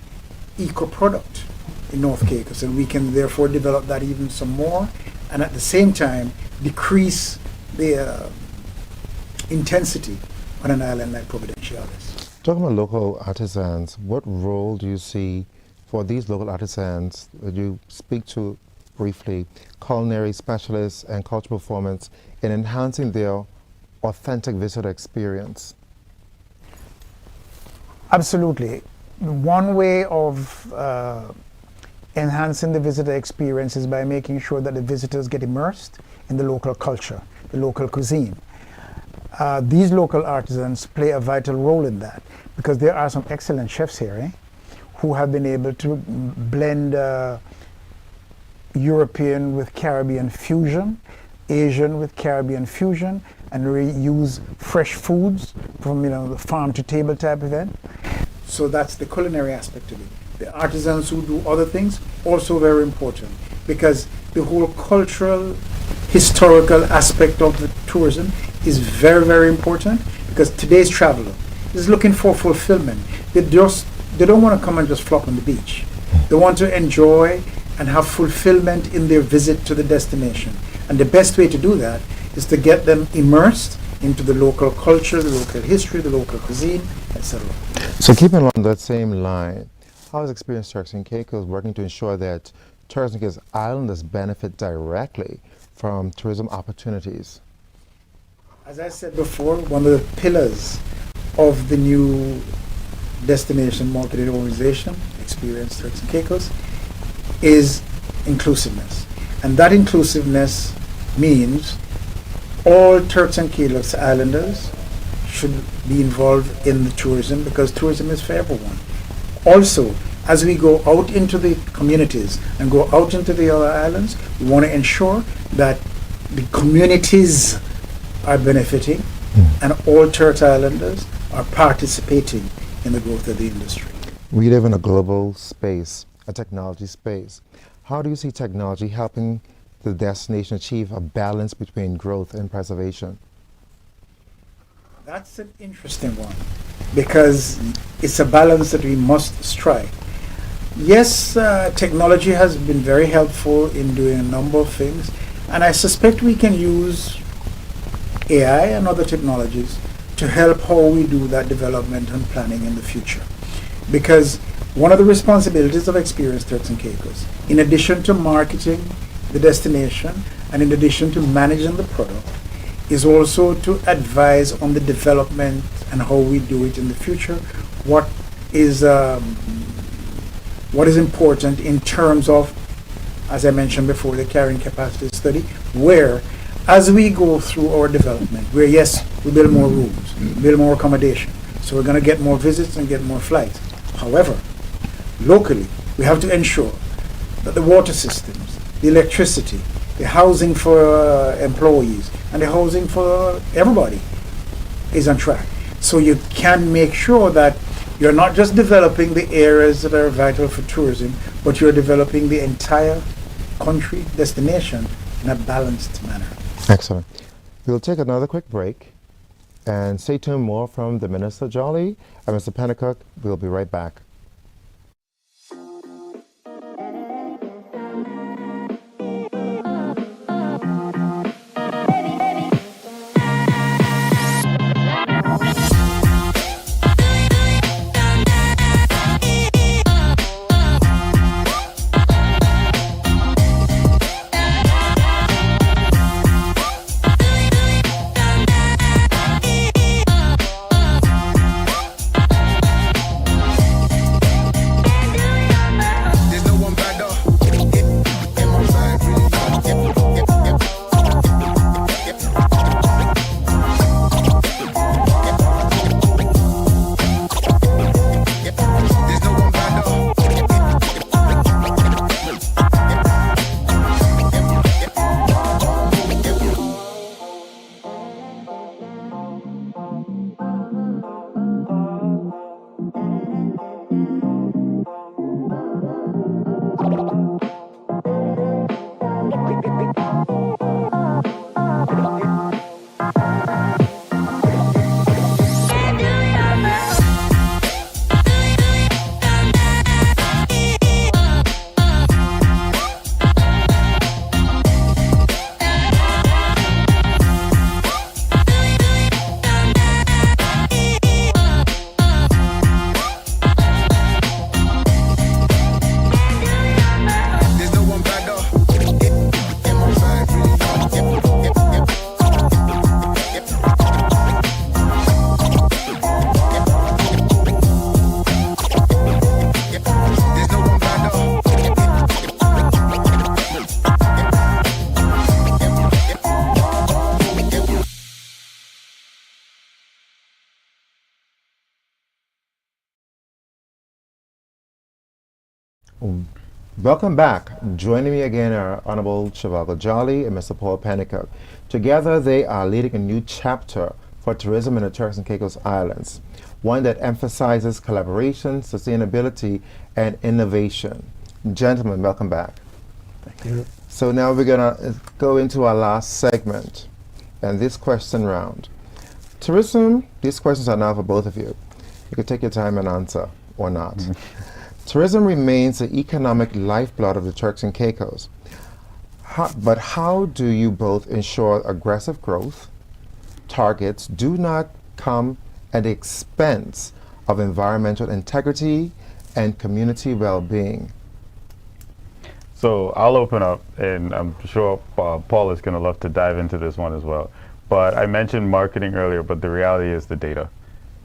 eco product in North Caicos, and we can therefore develop that even some more, and at the same time decrease the intensity on an island like Providenciales. Talking about local artisans, what role do you see for these local artisans that you speak to briefly, culinary specialists and cultural performance, in enhancing their authentic visitor experience? Absolutely. One way of enhancing the visitor experience is by making sure that the visitors get immersed in the local culture, the local cuisine. These local artisans play a vital role in that, because there are some excellent chefs here who have been able to blend European with Caribbean fusion, Asian with Caribbean fusion, and reuse fresh foods from the farm to table type event. So that's the culinary aspect of it. The artisans who do other things, also very important, because the whole cultural, historical aspect of the tourism is very, very important, because today's traveler is looking for fulfillment. They don't want to come and just flop on the beach. They want to enjoy and have fulfillment in their visit to the destination. And the best way to do that is to get them immersed into the local culture, the local history, the local cuisine, etc. So keeping along that same line, how is Experience Turks and Caicos working to ensure that Turks and Caicos Islanders benefit directly from tourism opportunities? As I said before, one of the pillars of the new destination marketing organization, Experience Turks and Caicos, is inclusiveness. And that inclusiveness means all Turks and Caicos Islanders should be involved in the tourism, because tourism is for everyone. Also, as we go out into the communities and go out into the other islands, we want to ensure that the communities are benefiting and all Turks Islanders are participating in the growth of the industry. We live in a global space, a technology space. How do you see technology helping the destination achieve a balance between growth and preservation? That's an interesting one, because it's a balance that we must strike. Yes, technology has been very helpful in doing a number of things, and I suspect we can use AI and other technologies to help how we do that development and planning in the future. Because one of the responsibilities of Experience Turks and Caicos, in addition to marketing the destination and in addition to managing the product, is also to advise on the development and how we do it in the future. What is important in terms of, as I mentioned before, the carrying capacity study, where as we go through our development, where yes, we build more rooms, build more accommodation, so we're going to get more visits and get more flights. However, locally, we have to ensure that the water systems, the electricity, the housing for employees, and the housing for everybody is on track. So you can make sure that you're not just developing the areas that are vital for tourism, but you're developing the entire country, destination in a balanced manner. Excellent. We'll take another quick break and stay tuned more from the Minister Jolly and Mr. Pennicook. We'll be right back. Welcome back. Joining me again are Honorable Shivago Jolly and Mr. Paul Pennicook. Together they are leading a new chapter for tourism in the Turks and Caicos Islands, one that emphasizes collaboration, sustainability, and innovation. Gentlemen, welcome back. Thank you. So now we're going to go into our last segment and this question round. Tourism, these questions are now for both of you. You can take your time and answer or not. Tourism remains the economic lifeblood of the Turks and Caicos. But how do you both ensure aggressive growth targets do not come at the expense of environmental integrity and community well-being? So I'll open up, and I'm sure Paul is going to love to dive into this one as well. But I mentioned marketing earlier, but the reality is the data.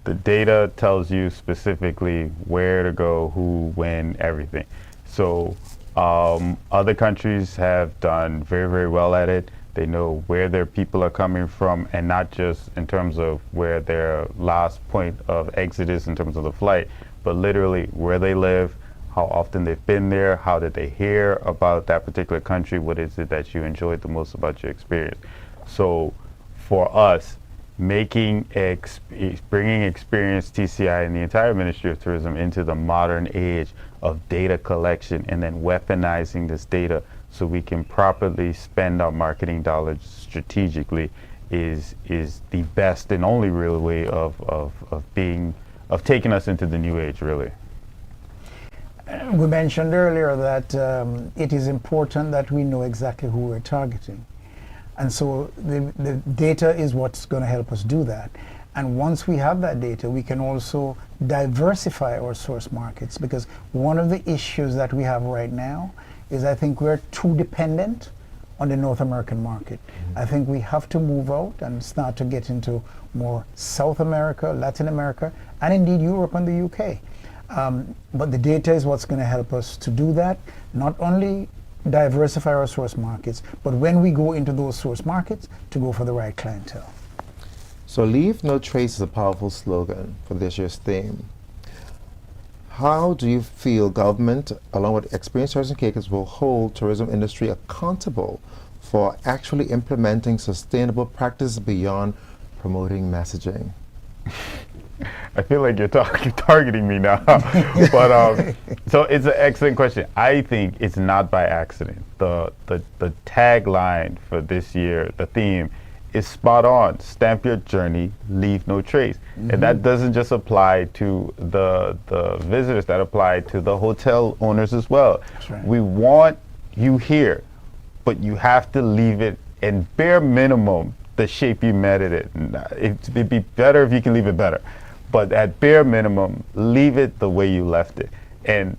The data tells you specifically where to go, who, when, everything. So other countries have done very, very well at it. They know where their people are coming from, and not just in terms of where their last point of exit is in terms of the flight, but literally where they live, how often they've been there, how did they hear about that particular country, what is it that you enjoyed the most about your experience. So for us, bringing experienced TCI and the entire Ministry of Tourism into the modern age of data collection and then weaponizing this data so we can properly spend our marketing dollars strategically is the best and only real way of taking us into the new age, really. We mentioned earlier that it is important that we know exactly who we're targeting. And so the data is what's going to help us do that. And once we have that data, we can also diversify our source markets, because one of the issues that we have right now is I think we're too dependent on the North American market. I think we have to move out and start to get into more South America, Latin America, and indeed Europe and the UK. But the data is what's going to help us to do that, not only diversify our source markets, but when we go into those source markets, to go for the right clientele. So leave no trace is a powerful slogan for this year's theme. How do you feel government, along with experienced Turks and Caicos, will hold tourism industry accountable for actually implementing sustainable practices beyond promoting messaging? I feel like you're targeting me now. But so it's an excellent question. I think it's not by accident. The tagline for this year, the theme, is spot on. Stamp your journey, leave no trace. And that doesn't just apply to the visitors, that apply to the hotel owners as well. That's right. We want you here, but you have to leave it in bare minimum the shape you met it in. It'd be better if you can leave it better, but at bare minimum, leave it the way you left it. And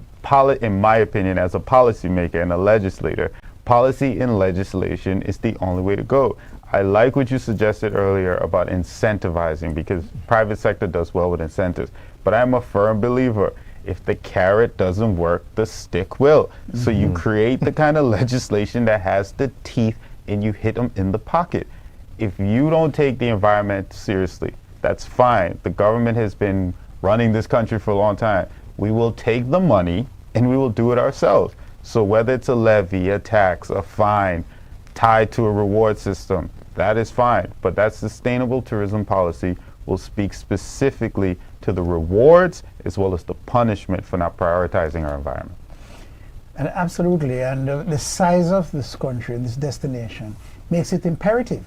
in my opinion, as a policymaker and a legislator, policy and legislation is the only way to go. I like what you suggested earlier about incentivizing, because private sector does well with incentives, but I'm a firm believer, if the carrot doesn't work, the stick will. So you create the kind of legislation that has the teeth and you hit them in the pocket. If you don't take the environment seriously, that's fine. The government has been running this country for a long time. We will take the money and we will do it ourselves. So whether it's a levy, a tax, a fine, tied to a reward system, that is fine. But that sustainable tourism policy will speak specifically to the rewards as well as the punishment for not prioritizing our environment. And absolutely, and the size of this country, this destination, makes it imperative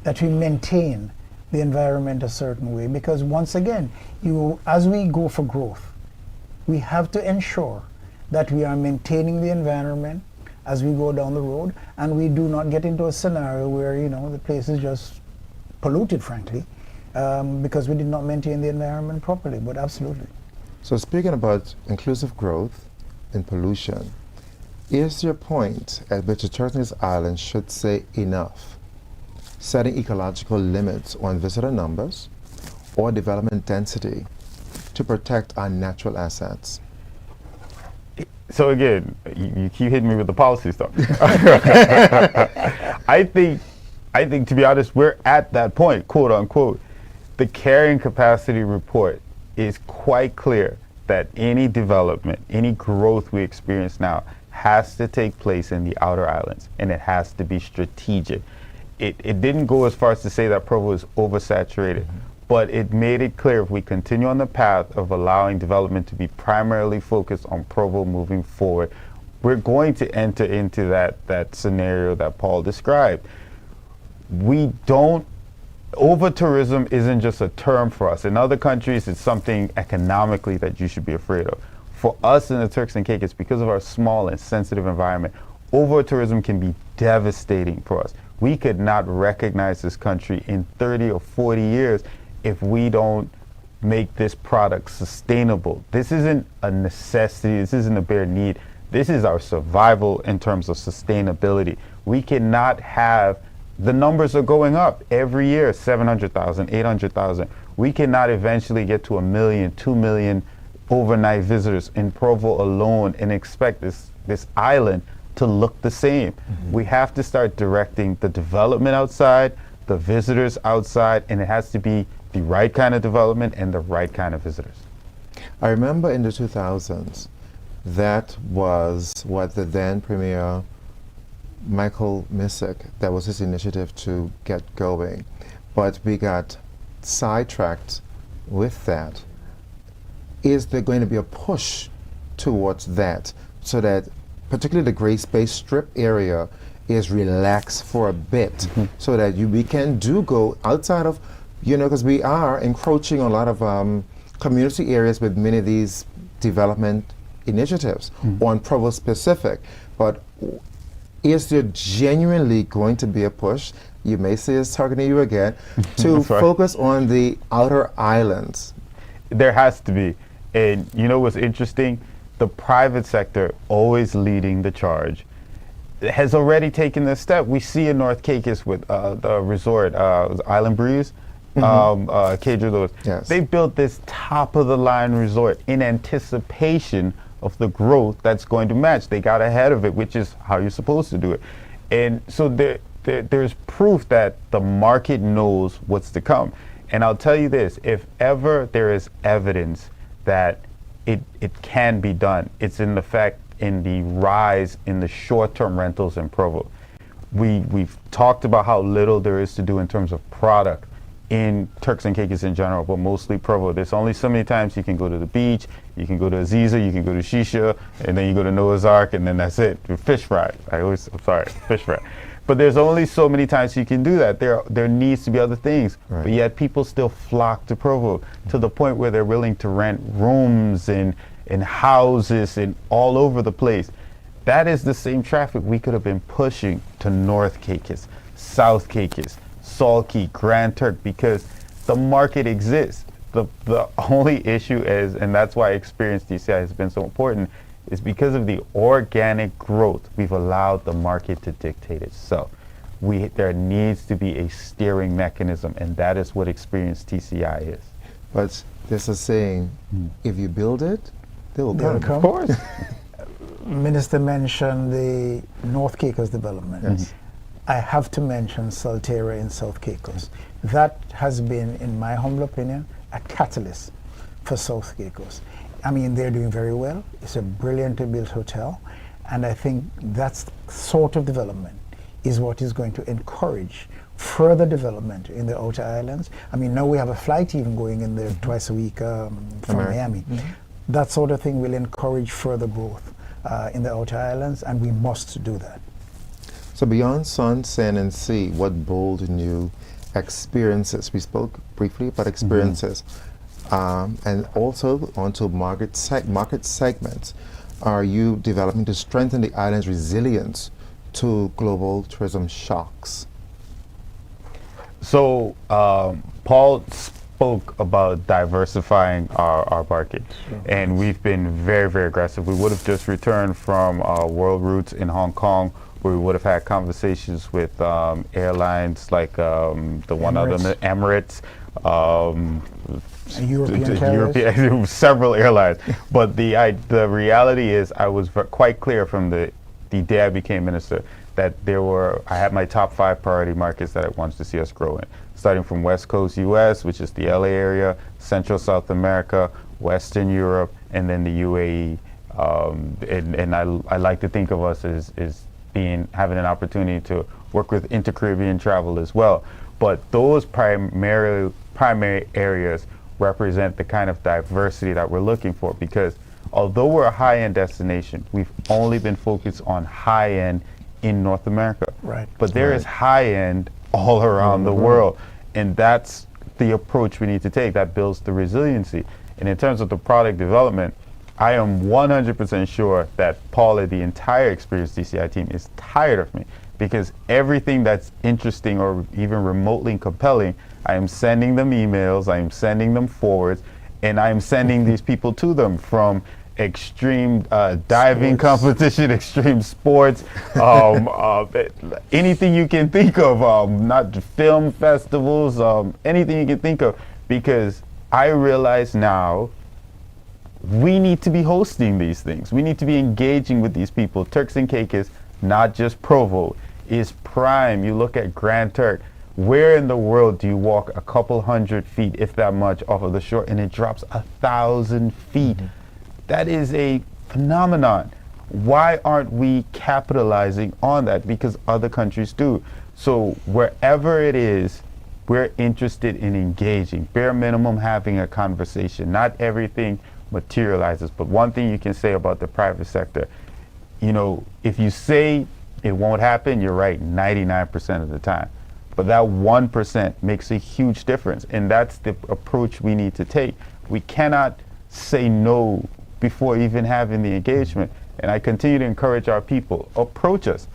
that we maintain the environment a certain way, because once again, as we go for growth, we have to ensure that we are maintaining the environment as we go down the road, and we do not get into a scenario where, you know, the place is just polluted, frankly, because we did not maintain the environment properly. But absolutely. So speaking about inclusive growth and pollution, is there a point at which the Turtles Island should say enough, setting ecological limits on visitor numbers or development density to protect our natural assets? So again, you keep hitting me with the policy stuff. I think to be honest, we're at that point, quote unquote. The carrying capacity report is quite clear that any development, any growth we experience now has to take place in the outer islands, and it has to be strategic. It didn't go as far as to say that Provo is oversaturated, but it made it clear if we continue on the path of allowing development to be primarily focused on Provo moving forward, we're going to enter into that scenario that Paul described. Over-tourism isn't just a term for us. In other countries, it's something economically that you should be afraid of. For us in the Turks and Caicos, because of our small and sensitive environment, over-tourism can be devastating for us. We could not recognize this country in 30 or 40 years if we don't make this product sustainable. This isn't a necessity, this isn't a bare need. This is our survival in terms of sustainability. We cannot have, the numbers are going up every year, 700,000, 800,000. We cannot eventually get to 1 million, 2 million overnight visitors in Provo alone and expect this island to look the same. We have to start directing the development outside, the visitors outside, and it has to be the right kind of development and the right kind of visitors. I remember in the 2000s, that was what the then Premier Michael Missick, that was his initiative to get going. But we got sidetracked with that. Is there going to be a push towards that so that particularly the Gray Space Strip area is relaxed for a bit so that we can go outside of, because we are encroaching on a lot of community areas with many of these development initiatives on Provo specific. But is there genuinely going to be a push, you may say it's targeting you again, to focus on the outer islands? There has to be. And you know what's interesting? The private sector, always leading the charge, has already taken this step. We see in North Caicos with the resort, Island Breeze, Kedro, yes. They built this top-of-the-line resort in anticipation of the growth that's going to match. They got ahead of it, which is how you're supposed to do it. And so there's proof that the market knows what's to come. And I'll tell you this, if ever there is evidence that it can be done, it's in the rise in the short-term rentals in Provo. We've talked about how little there is to do in terms of product. in Turks and Caicos in general, but mostly Provo. There's only so many times you can go to the beach, you can go to Aziza, you can go to Shisha, and then you go to Noah's Ark, and then that's it. Fish fry. Fish fry. But there's only so many times you can do that. There needs to be other things. Right. But yet people still flock to Provo to the point where they're willing to rent rooms and houses and all over the place. That is the same traffic we could have been pushing to North Caicos, South Caicos, Salt Key, Grand Turk, because the market exists. The only issue is, and that's why Experience DCI has been so important, is because of the organic growth, we've allowed the market to dictate itself. There needs to be a steering mechanism, and that is what Experience TCI is. But there's a saying, if you build it, they will come. Of course. Minister mentioned the North Caicos development. Yes. I have to mention Saltera in South Caicos. That has been, in my humble opinion, a catalyst for South Caicos. I mean, they're doing very well. It's a brilliantly built hotel. And I think that sort of development is what is going to encourage further development in the outer islands. I mean, now we have a flight even going in there twice a week from Miami. That sort of thing will encourage further growth in the outer islands, and we must do that. So beyond sun, sand, and sea, what bold new experiences? We spoke briefly about experiences, and also onto market segments. Are you developing to strengthen the island's resilience to global tourism shocks? So Paul spoke about diversifying our market, and we've been very, very aggressive. We would have just returned from World Routes in Hong Kong, where we would have had conversations with airlines like the one Emirates. other, Emirates, European several airlines. But the reality is, I was quite clear from the day I became minister that I had my top 5 priority markets that I wanted to see us grow in, starting from West Coast U.S., which is the LA area, Central South America, Western Europe, and then the UAE. And I like to think of us as having an opportunity to work with inter-Caribbean travel as well. But those primary areas represent the kind of diversity that we're looking for, because although we're a high-end destination, we've only been focused on high-end in North America. Right. But there is high-end all around the world, and that's the approach we need to take that builds the resiliency. And in terms of the product development, I am 100% sure that Paul and the entire Experience DCI team is tired of me, because everything that's interesting or even remotely compelling, I am sending them emails, I am sending them forwards, and I am sending these people to them, from extreme diving competition, extreme sports, anything you can think of, not film festivals, anything you can think of, because I realize now we need to be hosting these things. We need to be engaging with these people. Turks and Caicos, not just Provo, is prime. You look at Grand Turk. Where in the world do you walk a couple hundred feet, if that much, off of the shore, and it drops 1,000 feet? That is a phenomenon. Why aren't we capitalizing on that? Because other countries do. So wherever it is, we're interested in engaging. Bare minimum, having a conversation. Not everything materializes, but one thing you can say about the private sector, if you say it won't happen, you're right 99% of the time. But that 1% makes a huge difference, and that's the approach we need to take. We cannot say no before even having the engagement. And I continue to encourage our people, approach us.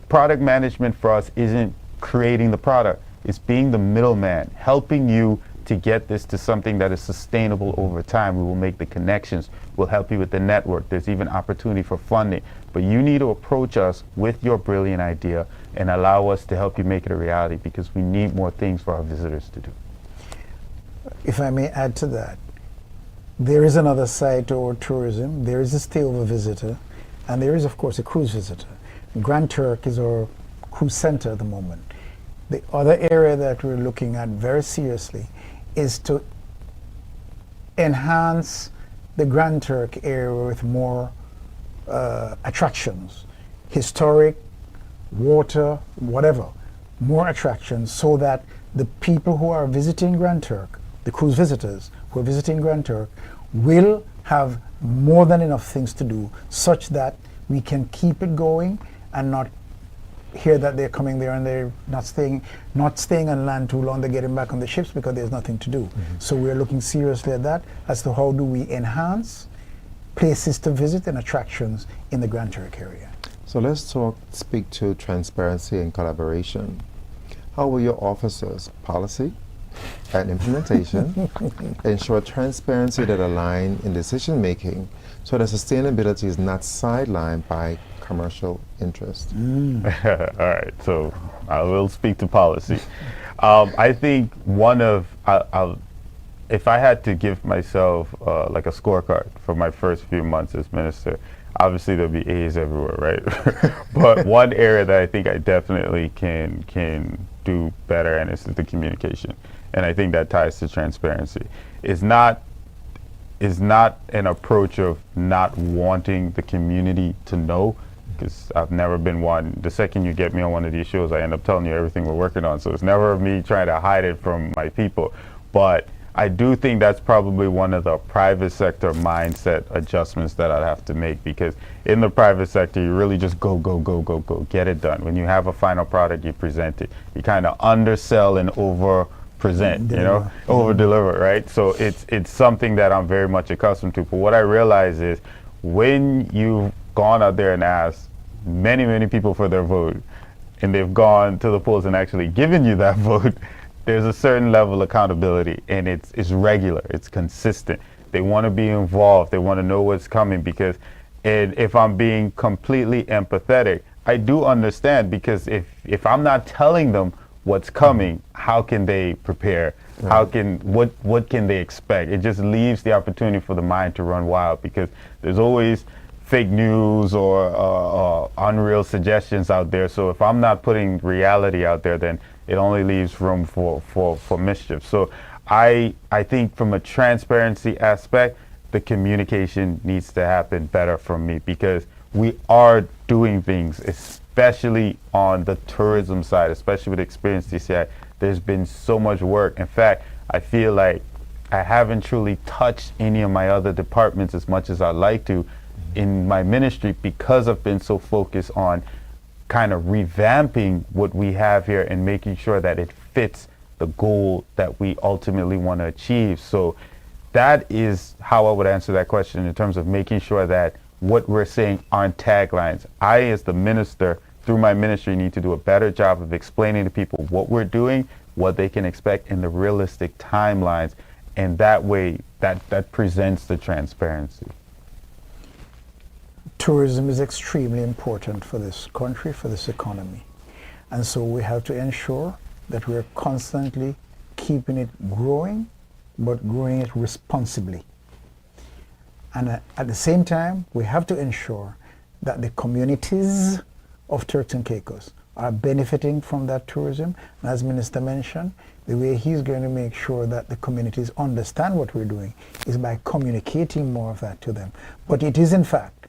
Product management for us isn't creating the product, it's being the middleman, helping you to get this to something that is sustainable over time. We will make the connections, we'll help you with the network, there's even opportunity for funding. But you need to approach us with your brilliant idea and allow us to help you make it a reality, because we need more things for our visitors to do. If I may add to that, there is another side to our tourism. There is a stay-over visitor, and there is, of course, a cruise visitor. Grand Turk is our cruise center at the moment. The other area that we're looking at very seriously is to enhance the Grand Turk area with more attractions, historic, water, whatever, more attractions, so that the people who are visiting Grand Turk, the cruise visitors who are visiting Grand Turk, will have more than enough things to do such that we can keep it going and not hear that they're coming there and they're not staying on land too long, they're getting back on the ships because there's nothing to do. So we're looking seriously at that as to how do we enhance places to visit and attractions in the Grand Turk area. So let's speak to transparency and collaboration. How will your officers, policy and implementation, ensure transparency that align in decision making so that sustainability is not sidelined by commercial interest? All right, so I will speak to policy. I think if I had to give myself like a scorecard for my first few months as minister, obviously there'll be A's everywhere, right? But one area that I think I definitely can do better, and this is the communication, and I think that ties to transparency. Is not an approach of not wanting the community to know, because I've never been one. The second you get me on one of these shows, I end up telling you everything we're working on. So it's never me trying to hide it from my people. But I do think that's probably one of the private sector mindset adjustments that I'd have to make, because in the private sector, you really just go, get it done. When you have a final product, you present it. You kind of undersell and over present, over deliver, right? So it's something that I'm very much accustomed to. But what I realize is when you've gone out there and asked many people for their vote, and they've gone to the polls and actually given you that vote, there's a certain level of accountability, and it's regular, it's consistent. They want to be involved, they want to know what's coming, because if I'm being completely empathetic, I do understand, because if I'm not telling them what's coming, how can they prepare? Right. What can they expect? It just leaves the opportunity for the mind to run wild, because there's always fake news or unreal suggestions out there. So if I'm not putting reality out there, then it only leaves room for mischief. So I think from a transparency aspect, the communication needs to happen better from me, because we are doing things, especially on the tourism side, especially with Experience TCI. There's been so much work. In fact, I feel like I haven't truly touched any of my other departments as much as I'd like to in my ministry, because I've been so focused on kind of revamping what we have here and making sure that it fits the goal that we ultimately want to achieve. So that is how I would answer that question, in terms of making sure that what we're saying aren't taglines. I, as the minister, through my ministry, need to do a better job of explaining to people what we're doing, what they can expect, and the realistic timelines. And that way, that presents the transparency. Tourism is extremely important for this country, for this economy. And so we have to ensure that we're constantly keeping it growing, but growing it responsibly. And at the same time, we have to ensure that the communities of Turks and Caicos are benefiting from that tourism. And as Minister mentioned, the way he's going to make sure that the communities understand what we're doing is by communicating more of that to them. But it is, in fact,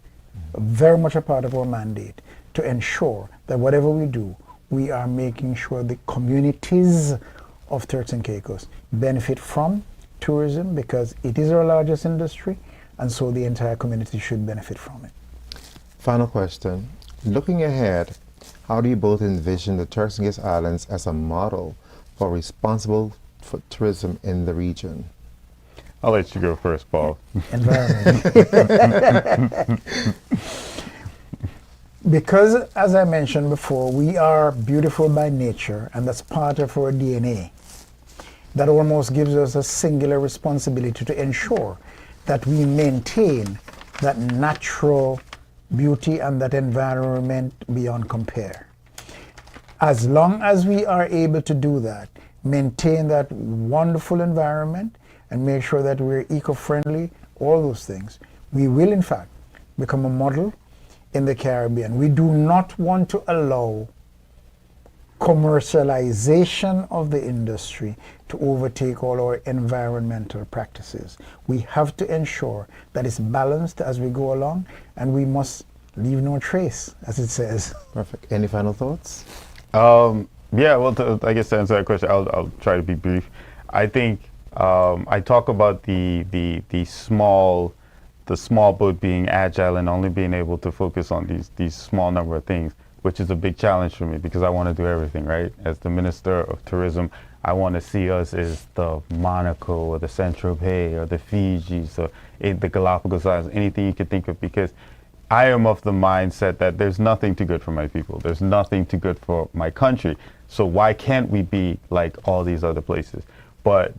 very much a part of our mandate to ensure that whatever we do, we are making sure the communities of Turks and Caicos benefit from tourism, because it is our largest industry, and so the entire community should benefit from it. Final question. Looking ahead, how do you both envision the Turks and Caicos Islands as a model for responsible tourism in the region? I'll let you go first, Paul. Environment. Because, as I mentioned before, we are beautiful by nature, and that's part of our DNA. That almost gives us a singular responsibility to ensure that we maintain that natural beauty and that environment beyond compare. As long as we are able to do that, maintain that wonderful environment, and make sure that we're eco-friendly, all those things, we will in fact become a model in the Caribbean. We do not want to allow commercialization of the industry to overtake all our environmental practices. We have to ensure that it's balanced as we go along, and we must leave no trace, as it says. Perfect. Any final thoughts? Yeah, well, I guess to answer that question, I'll try to be brief. I think I talk about the small boat being agile and only being able to focus on these small number of things, which is a big challenge for me because I want to do everything, right? As the Minister of Tourism, I want to see us as the Monaco or the Saint-Tropez or the Fijis or the Galapagos Islands, anything you could think of, because I am of the mindset that there's nothing too good for my people. There's nothing too good for my country. So why can't we be like all these other places? But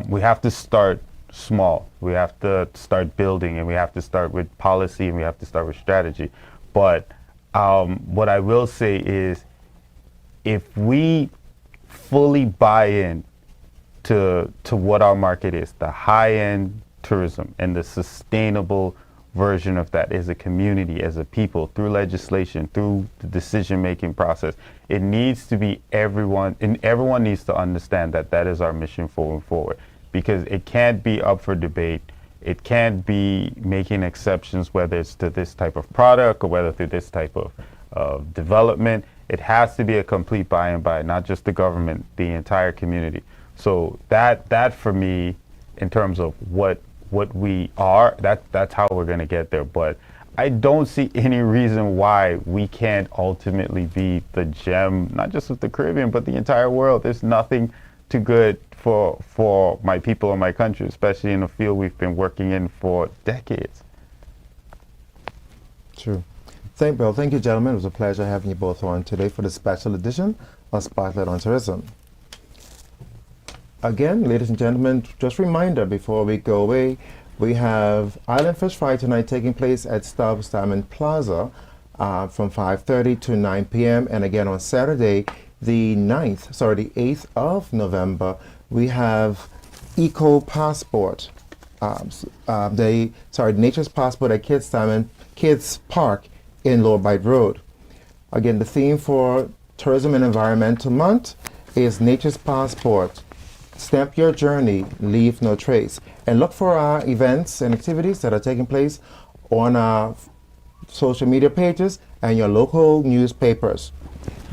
we have to start small. We have to start building, and we have to start with policy, and we have to start with strategy. But what I will say is, if we fully buy in to what our market is, the high-end tourism and the sustainable version of that as a community, as a people, through legislation, through the decision-making process, it needs to be everyone, and everyone needs to understand that that is our mission forward, because it can't be up for debate. It can't be making exceptions, whether it's to this type of product or whether through this type of development. It has to be a complete buy and buy, not just the government, the entire community. So that for me, in terms of what we are, that's how we're going to get there. But I don't see any reason why we can't ultimately be the gem, not just of the Caribbean, but the entire world. There's nothing too good for my people and my country, especially in a field we've been working in for decades. True. Thank you, gentlemen. It was a pleasure having you both on today for the special edition of Spotlight on Tourism. Again, ladies and gentlemen, just a reminder before we go away, we have Island Fish Fry tonight taking place at Stubbs Diamond Plaza from 5:30 to 9 p.m. And again on Saturday, the 8th of November, we have Eco Passport, Nature's Passport at Kids Park in Lower Bight Road. Again, the theme for Tourism and Environmental Month is Nature's Passport. Stamp your journey, leave no trace. And look for our events and activities that are taking place on our social media pages and your local newspapers.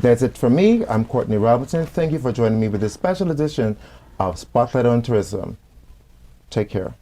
That's it for me. I'm Courtney Robinson. Thank you for joining me with this special edition of Spotlight on Tourism. Take care.